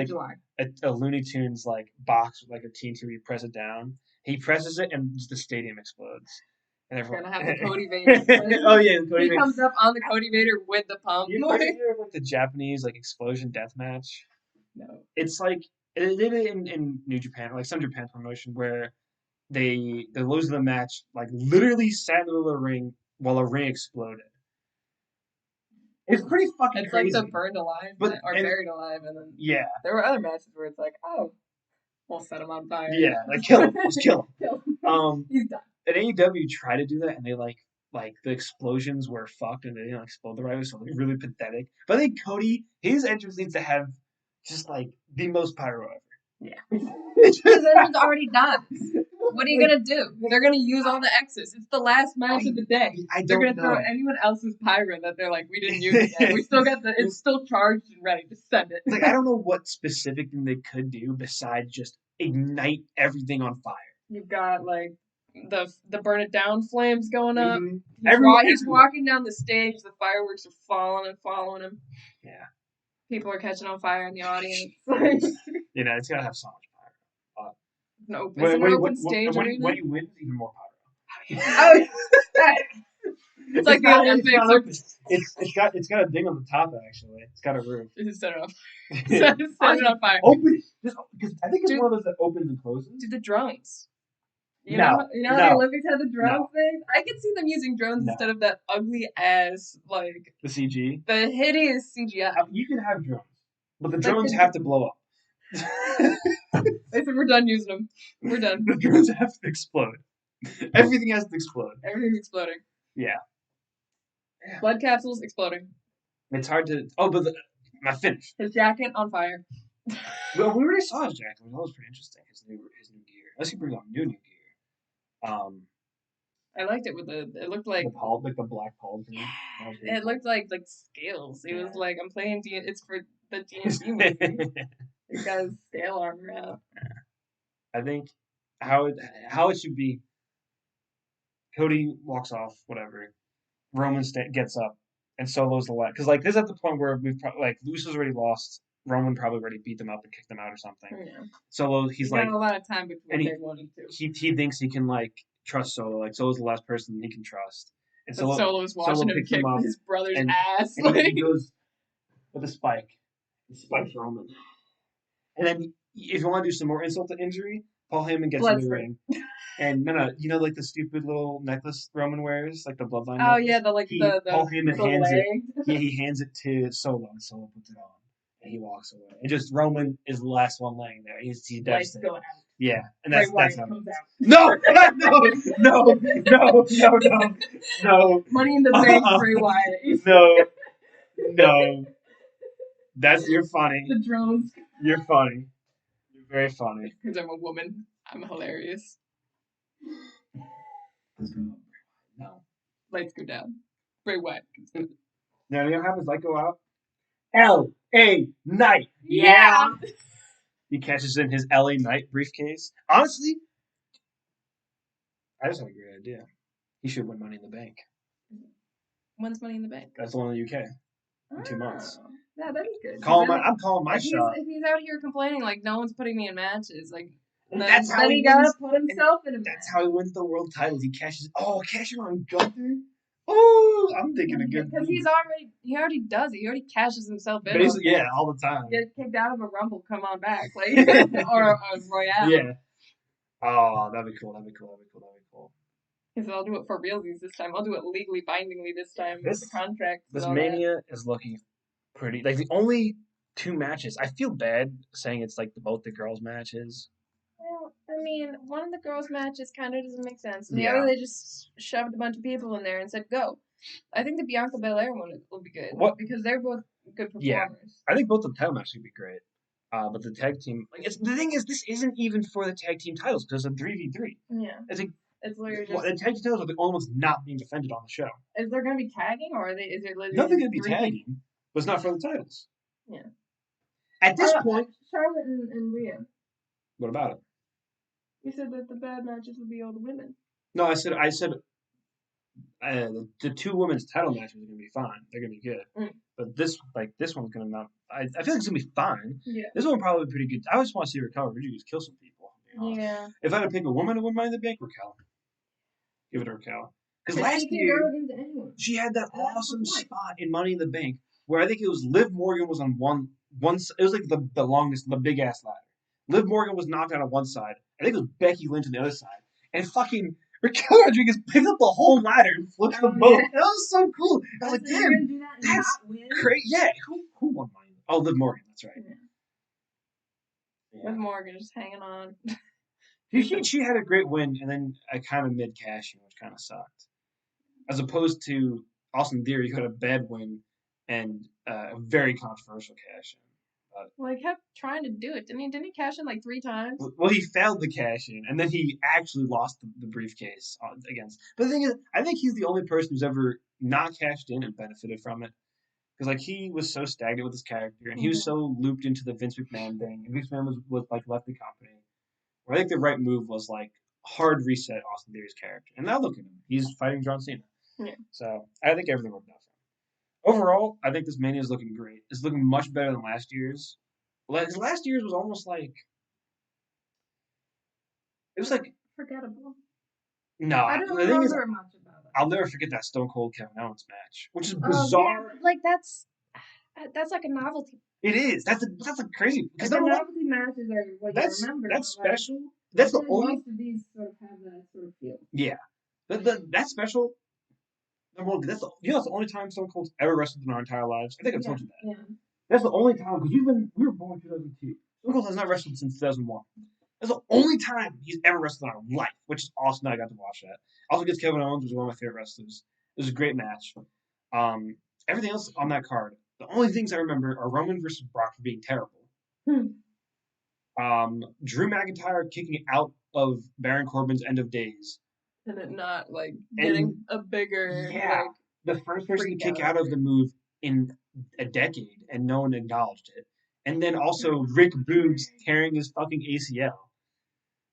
a Looney Tunes box with a TNT where you press it down. He presses it and the stadium explodes. And everyone gonna have the Cody Vader. Oh yeah, the Cody Vader. He comes up on the Cody Vader with the pump. You ever hear of the Japanese explosion death match? No. It's they did it in New Japan, some Japan promotion where the loser of the match literally sat in the middle of the ring while a ring exploded. It's pretty fucking crazy. It's the burned alive buried alive, and then there were other matches where it's we'll set him on fire. Yeah, kill him, just kill him. He's done. At AEW tried to do that, and they the explosions were fucked, and they didn't explode the right way, so really pathetic. But I think Cody, his entrance needs to have just the most pyro ever. Yeah. His entrance already done. What are you gonna do? They're gonna use all the X's. It's the last match of the day. They're gonna throw anyone else's pyro that they're like, we didn't use it yet. We still got it's still charged and ready. Just send it. Like, I don't know what specific thing they could do besides just ignite everything on fire. You've got like the burn it down flames going up. Mm-hmm. He's walking down the stage. The fireworks are falling and following him. Yeah. People are catching on fire in the audience. You know, it's gotta have so much pyro. It's an open stage arena. When you win, even more pyro. It's like the Olympics. It's got a thing on the top actually. It's got a roof. Just set it off. Set it on fire. Open because I think it's one of those that opens and closes. Do the drones. You know how the Olympics had the drone thing? I could see them using drones instead of that ugly ass, like... The CG? The hideous CGI. You can have drones, but the drones have to blow up. They said, we're done using them. We're done. The drones have to explode. Everything has to explode. Everything's exploding. Yeah. Blood capsules exploding. It's hard to... Oh, but my finish. His jacket on fire. Well, we already saw his jacket. That was pretty interesting. His new gear. Unless he brings out new gear. I liked it with it looked like the black pole thing. It looked like scales. It was like I'm playing it's for the D&D movie. It got his scale armor out. I think how it should be. Cody walks off, whatever. Roman gets up and Solo's the last because like this is at the point where we've Luci's already lost. Roman probably already beat them up and kicked them out or something. Yeah. Solo, he's like got a lot of time before they wanted to. He thinks he can like trust Solo. Like Solo's the last person he can trust. And Solo's watching him kick his brother's ass. And he goes with a spike. He spikes Roman. And then if you want to do some more insult to injury, Paul Heyman gets in the ring. And you know like the stupid little necklace Roman wears, like the bloodline. Oh necklace? Yeah, the Paul Heyman hands leg. it. Yeah, he hands it to Solo, and Solo puts it on. And he walks away. And just Roman is the last one laying there. He's devastated. Going out. Yeah, and that's how it comes out. No! No! Money in the Bank, Bray Wyatt. No. You're funny. The drones. You're funny. You're very funny. Because I'm a woman. I'm hilarious. No. Lights go down. Bray Wyatt. Now, you know what happens? Light go out. L.A. Knight. Yeah. He catches in his L.A. Knight briefcase. Honestly, I just have a great idea. He should win Money in the Bank. When's Money in the Bank? That's the one in the UK. In 2 months. Yeah, that'd be good. I'm calling my shot. If he's out here complaining like no one's putting me in matches, like that's how he gotta put himself in a match. That's how he wins the world titles. He cashes. Oh, cashing on Gunther. Oh, I'm thinking a good. Because he already does it. He already cashes himself in. Basically, yeah, all the time. Get kicked out of a Rumble, come on back, like or a Royale. Yeah. Oh, that'd be cool. Because I'll do it for realsies this time. I'll do it legally, bindingly this time. With the contract. This Mania is looking pretty. Like the only 2 matches. I feel bad saying it's like both the girls' matches. Well, I mean, one of the girls' matches kind of doesn't make sense. The other, they just shoved a bunch of people in there and said, go. I think the Bianca Belair one will be good. What? Because they're both good performers. Yeah. I think both the title matches would be great. But the tag team, the thing is, this isn't even for the tag team titles because it's a 3v3. Yeah. It's literally just... the tag team titles are the only ones not being defended on the show. Is there going to be tagging or is it literally... Nothing going to be tagging, but it's not for the titles. Yeah. At this point... Charlotte and Rhea. What about it? You said that the bad matches would be all the women. No, I said the 2 women's title matches are going to be fine. They're going to be good. Mm. But this one's going to not... I feel like it's going to be fine. Yeah. This one will probably be pretty good. I just want to see Raquel Rodriguez kill some people. Yeah. If I had to pick a woman to win Money in the Bank, Raquel. Give it to Raquel. Because last year, she had that awesome spot in Money in the Bank where I think it was Liv Morgan was on one it was like the longest, the big ass ladder. Liv Morgan was knocked out on one side. I think it was Becky Lynch on the other side. And fucking Raquel Rodriguez picked up the whole ladder and flipped them both. That was so cool. I was like, damn, that's crazy. Yeah, who won Money? Oh, Liv Morgan, that's right. Yeah. Liv Morgan just hanging on. She had a great win, and then a kind of mid-cashing, which kind of sucked. As opposed to Austin Theory, who had a bad win and a very controversial cash-in. about it. Well, he kept trying to do it, didn't he? Didn't he cash in like 3 times? Well, he failed the cash in, and then he actually lost the briefcase against. But the thing is, I think he's the only person who's ever not cashed in and benefited from it. Because like he was so stagnant with his character, and he was so looped into the Vince McMahon thing. And Vince McMahon was like left the company. Where I think the right move was like hard reset Austin Theory's character. And now look at him, he's fighting John Cena. Yeah. So I think everything worked out for him. Overall, I think this Mania is looking great. It's looking much better than last year's. Last year's was almost like it was like Forgettable. no. I don't remember much about it. I'll never forget that Stone Cold Kevin Owens match, which is bizarre. Yeah, like that's like a novelty. It is. That's a crazy because the novelty matches are what you remember. That's special. That's the only. Most of these sort of have that sort of feel. Yeah, that's special. Number one, that's the only time Stone Cold's ever wrestled in our entire lives. I think I've told you that. Yeah. That's the only time because we were born in 2002. Stone Cold has not wrestled since 2001. That's the only time he's ever wrestled in our life, which is awesome that I got to watch that. Also, against Kevin Owens was one of my favorite wrestlers. It was a great match. Everything else on that card, the only things I remember are Roman versus Brock for being terrible. Drew McIntyre kicking out of Baron Corbin's End of Days. And it not like getting a bigger the first person to kick out of the move in a decade and no one acknowledged it. And then also Rick Boogs tearing his fucking ACL.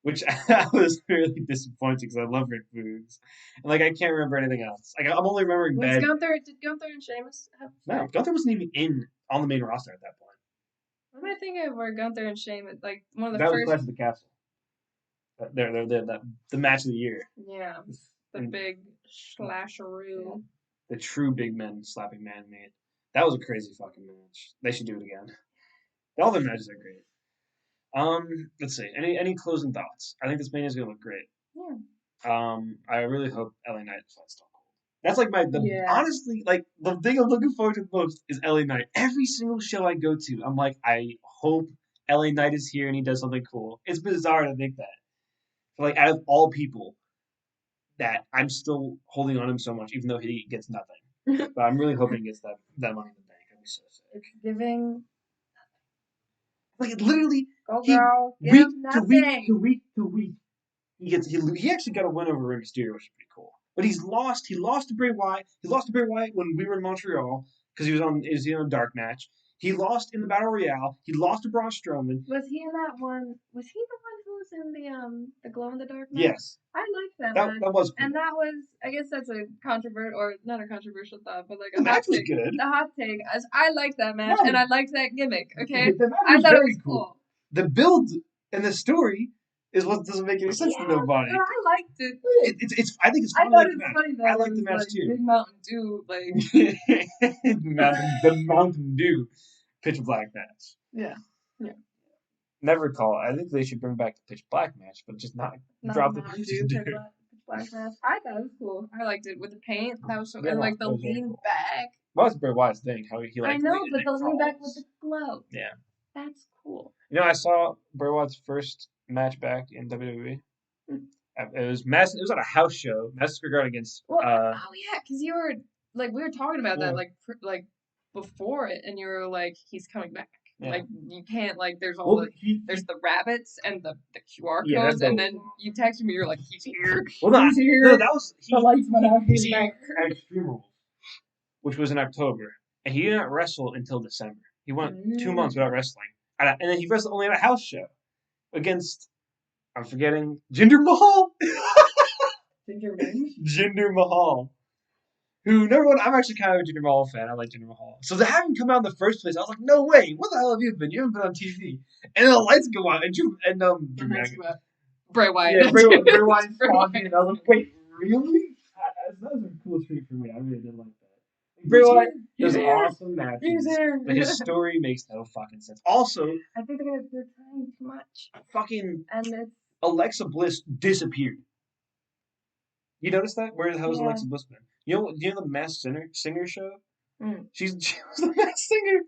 Which was really disappointing because I love Rick Boogs. And like I can't remember anything else. Like I'm only remembering did Gunther and Sheamus have No, Gunther wasn't even on the main roster at that point. What am I thinking of where Gunther and Sheamus like one of the that first was Clash of the Castle. The match of the year. Yeah. The big slasheroo. The true big men slapping man made. That was a crazy fucking match. They should do it again. All their matches are great. Let's see. Any closing thoughts? I think this Mania is gonna look great. Yeah. I really hope LA Knight fights Stone Cold. That's like honestly, like the thing I'm looking forward to the most is LA Knight. Every single show I go to, I'm like, I hope LA Knight is here and he does something cool. It's bizarre to think that. But like out of all people, that I'm still holding on him so much, even though he gets nothing. But I'm really hoping he gets that money in the bank. I'd be so sick. It's giving. Like it literally, go girl, week to week, he actually got a win over Rey Mysterio, which is pretty cool. But he's lost. He lost to Bray Wyatt. He lost to Bray Wyatt when we were in Montreal because he was on a dark match. He lost in the Battle Royale. He lost to Braun Strowman. Was he in that one? Was he the one who was in the glow in the dark match? Yes. I liked that match. That was cool. And that was, I guess that's a not a controversial thought, but like a match was good. The hot take. I liked that match and I liked that gimmick. Okay, I thought it was cool. The build and the story is what doesn't make any sense to nobody. I liked it. I think it's fun. I like the match too. Big Mountain Dew, like the Mountain Dew pitch black match. Yeah. Never call it. I think they should bring back the pitch black match, but just not drop the pitch black match. I thought it was cool. I liked it with the paint. That was so and like the lean back. Well, that's Bray Wyatt's thing. How he like. I know, but the lean back with the glow. Yeah. That's cool. You know, I saw Bray Wyatt's first match back in WWE. It was at a house show. Madison Square Garden against. Oh yeah, because you were like we were talking about that like before it, and you were like he's coming back. Yeah. Like you can't like there's there's the rabbits and the QR codes and then you texted me you're like he's here. Well, he's here. No, that was the lights went out. He's back at Extreme Rules, which was in October, and he didn't wrestle until December. He went 2 months without wrestling, and then he wrestled only at a house show against I'm forgetting Jinder Mahal. Jinder Mahal. Who, number one, I'm actually kind of a Jinder Mahal fan. I like Jinder Mahal. So to have him come out in the first place, I was like, no way. What the hell have you been? You haven't been on TV. And then the lights go out, Bray Wyatt. Yeah, Bray Wyatt's talking, and I was like, wait, really? That was a cool treat for me. I really did like that. Bray Wyatt is awesome matches, but his story makes no fucking sense. Also, I think they're trying too much. Fucking Alexa Bliss disappeared. You noticed that? Where the hell is Alexa Bliss been? You know the Masked Singer show? She was the Masked Singer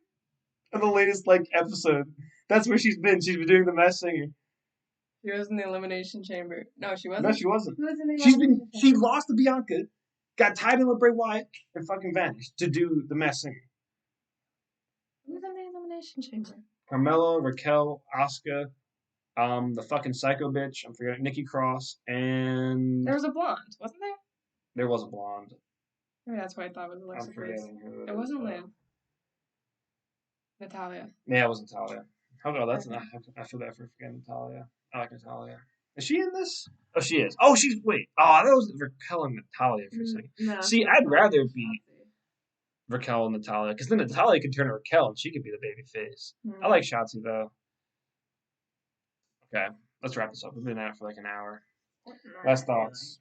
in the latest episode. That's where she's been. She's been doing the Masked Singer. She was in the Elimination Chamber. No, she wasn't. No, she wasn't. Who was in the Elimination Chamber? She lost to Bianca, got tied in with Bray Wyatt, and fucking vanished to do the Masked Singer. Who was in the Elimination Chamber? Carmella, Raquel, Asuka, the fucking psycho bitch. I'm forgetting Nikki Cross, and There was a blonde, wasn't there? there was a blonde. Maybe that's what I thought was Alexa I'm Bliss. forgetting who It it is. wasn't Liv. Natalia. Yeah, it was Natalia. Oh, that's Okay. not. I feel bad for forgetting Natalia. I like Natalia. Is she in this? Oh, she is. Oh, she's wait. Oh, that was Raquel and Natalia for a second. No, See, I'd rather be Raquel and Natalia because then Natalia could turn to Raquel and she could be the baby face. I like Shotzi though. Okay, let's wrap this up. We've been at it for like an hour. Last thoughts.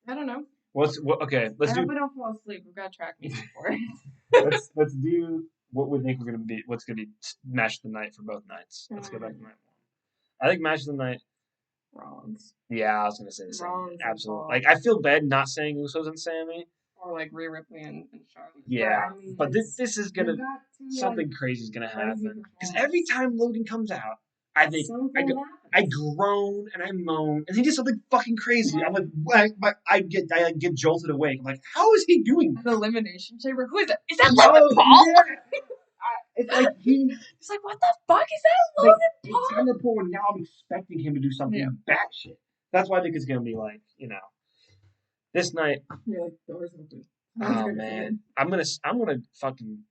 I don't know. Okay? Let's I do. hope I don't fall asleep. We've got track meet before. Let's do what we think we're gonna be. What's gonna be match of the night for both nights. Let's go back to night one. I think match of the night. Rollins. Yeah, I was gonna say the same. Rollins and Absolutely. Paul. Like I feel bad not saying Usos and Sammy. Or like Rhea Ripley and Charlotte. Yeah, But, I mean, but this is gonna got to, something crazy is gonna crazy happen because every time Logan comes out, I think something I groan and I moan, and he did something fucking crazy. I'm like, what? I get jolted awake. I'm like, how is he doing An elimination chamber. Who is that? Is that Logan that? Paul? Yeah. It's like he. It's like, what the fuck is that Logan It's Paul? kind of the point where now I'm expecting him to do something batshit. That's why I think it's gonna be like, this night. You're like, doors open. Oh man, I'm gonna fucking I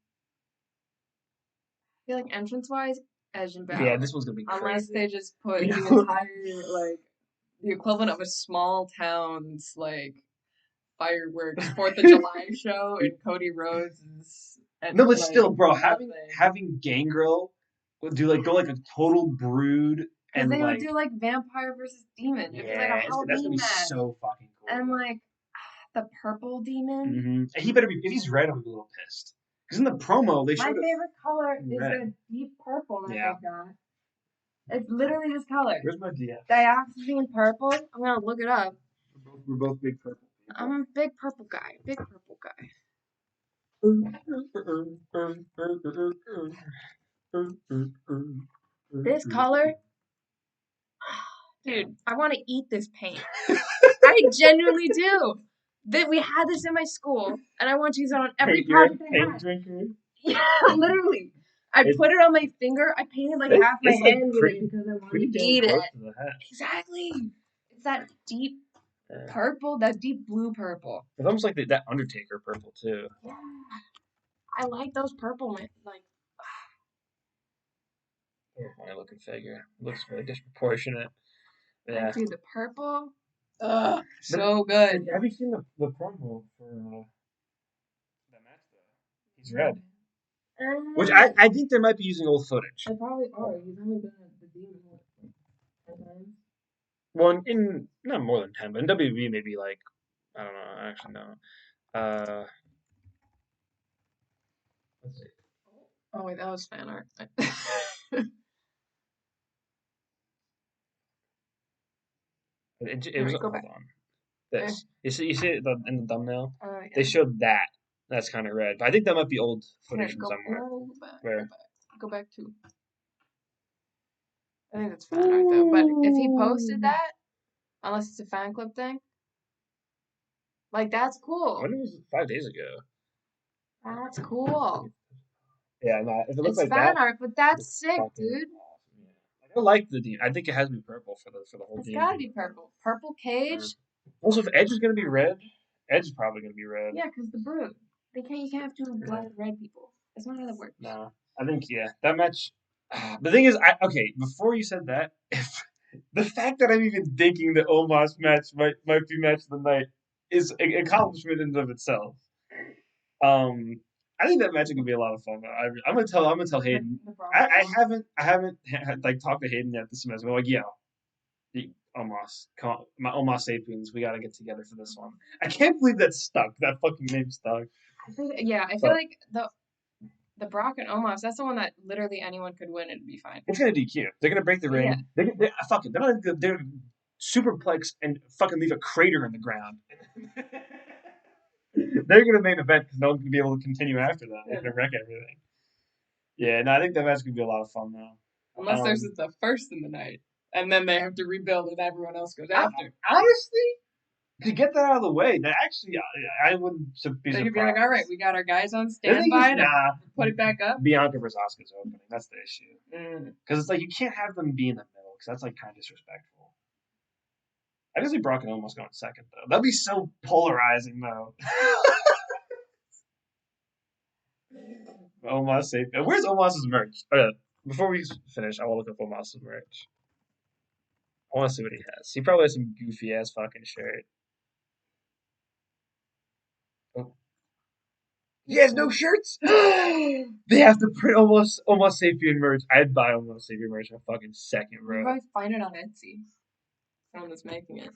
feel like entrance wise, Edge and Balor. yeah. This one's gonna be crazy. Unless they just put You the know- entire like the equivalent of a small town's like fireworks 4th of July show and Cody Rhodes is No, but still, bro, having Gangrel would do go like a total brood because and they like would do like vampire versus demon. It'd be like a that's gonna Halloween be match. so fucking cool. And like the purple demon. Mm-hmm. And he better be if he's red, I'm gonna be a little pissed. Because in the promo they My showed favorite color is red. the deep purple that Yeah. they got. It's literally this color. Where's my DF? Dioxazine purple. I'm gonna look it up. We're both big purple people. I'm a big purple guy. Big purple guy. This color, dude, I want to eat this paint. I genuinely do. We had this in my school, and I want to use it on every project I paint had. drinker. Yeah, literally. I put it on my finger. I painted like half my hand with it because I wanted to eat it. Exactly. It's that deep purple, that deep blue purple. It's almost like that Undertaker purple too. Yeah. I like those purple, like. Funny looking figure. Looks very disproportionate. Yeah. Dude, the purple. Ugh, so good. Have you seen the promo for that match though? He's red. Which I think they might be using old footage. They probably are. He's only been the demon 10 times. Well, in not more than 10, but in WWE maybe like I don't know. Actually, no. Let's see. Oh wait, that was fan art. It was go hold back. on. This you see it in the thumbnail. Yeah. They showed that. That's kind of red, but I think that might be old footage from somewhere. Where? Go back to. I think that's fan art though. But if he posted that, unless it's a fan club thing, like that's cool. When was it? 5 days ago. That's cool. Yeah, no, if it looks it's like fan that, art, but that's sick, dude. Awesome. Yeah. I like the demon. I think it has to be purple for the whole It's demon. gotta be purple. Purple cage. Also, if Edge is gonna be red, Edge is probably gonna be red. Yeah, because the brood. You can't have two black and red people. That's not how that works. No, I think that match. The thing is, before you said that, if the fact that I'm even thinking the Omos match might be match of the night is an accomplishment in and of itself. I think that match is gonna be a lot of fun. I'm gonna tell Hayden. I haven't like talked to Hayden yet this semester. I'm like, yo, Omos, come on, my Omos Sapiens, we gotta get together for this one. I can't believe that stuck. That fucking name stuck. I feel like the Brock and Omos, that's the one that literally anyone could win and it'd be fine. It's gonna DQ. They're gonna break the ring. Yeah. Fuck it. They're gonna superplex and fucking leave a crater in the ground. They're gonna main event because no one's gonna be able to continue after that. They're gonna wreck everything. Yeah, no, I think that match's gonna be a lot of fun though. Unless there's the first in the night, and then they have to rebuild and everyone else goes after. Honestly, to get that out of the way, that actually I wouldn't be They could be like, all right, surprised. we got our guys on The thing is, standby to nah, put it back up. Bianca versus Asuka's opening. That's the issue. Mm. Because it's like you can't have them be in the middle because that's like kind of disrespectful. I can see Brock and Omos going second though. That'd be so polarizing though. Omos safe. Where's Omos's merch? Oh yeah. Before we finish, I want to look up Omos's merch. I want to see what he has. He probably has some goofy ass fucking shirt. Oh. He has no shirts. They have to print almost Sapien merch. I'd buy almost Sapien merch in a fucking second, You bro. might find it on Etsy. Someone is making it.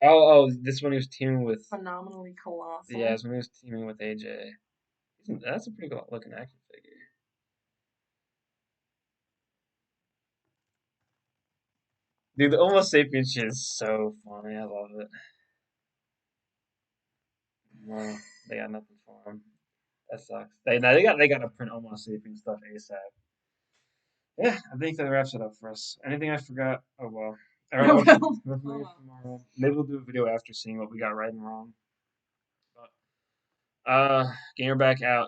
Oh, this one he was teaming with. Phenomenally colossal. Yeah, this one he was teaming with AJ. That's a pretty good looking action figure. Dude, the almost Sapien shit is so funny. I love it. Well, they got nothing for him. That sucks. They got to print almost Sapien stuff ASAP. Yeah, I think that wraps it up for us. Anything I forgot? Oh well. All right, tomorrow. Maybe we'll do a video after seeing what we got right and wrong. But, Gamer back out.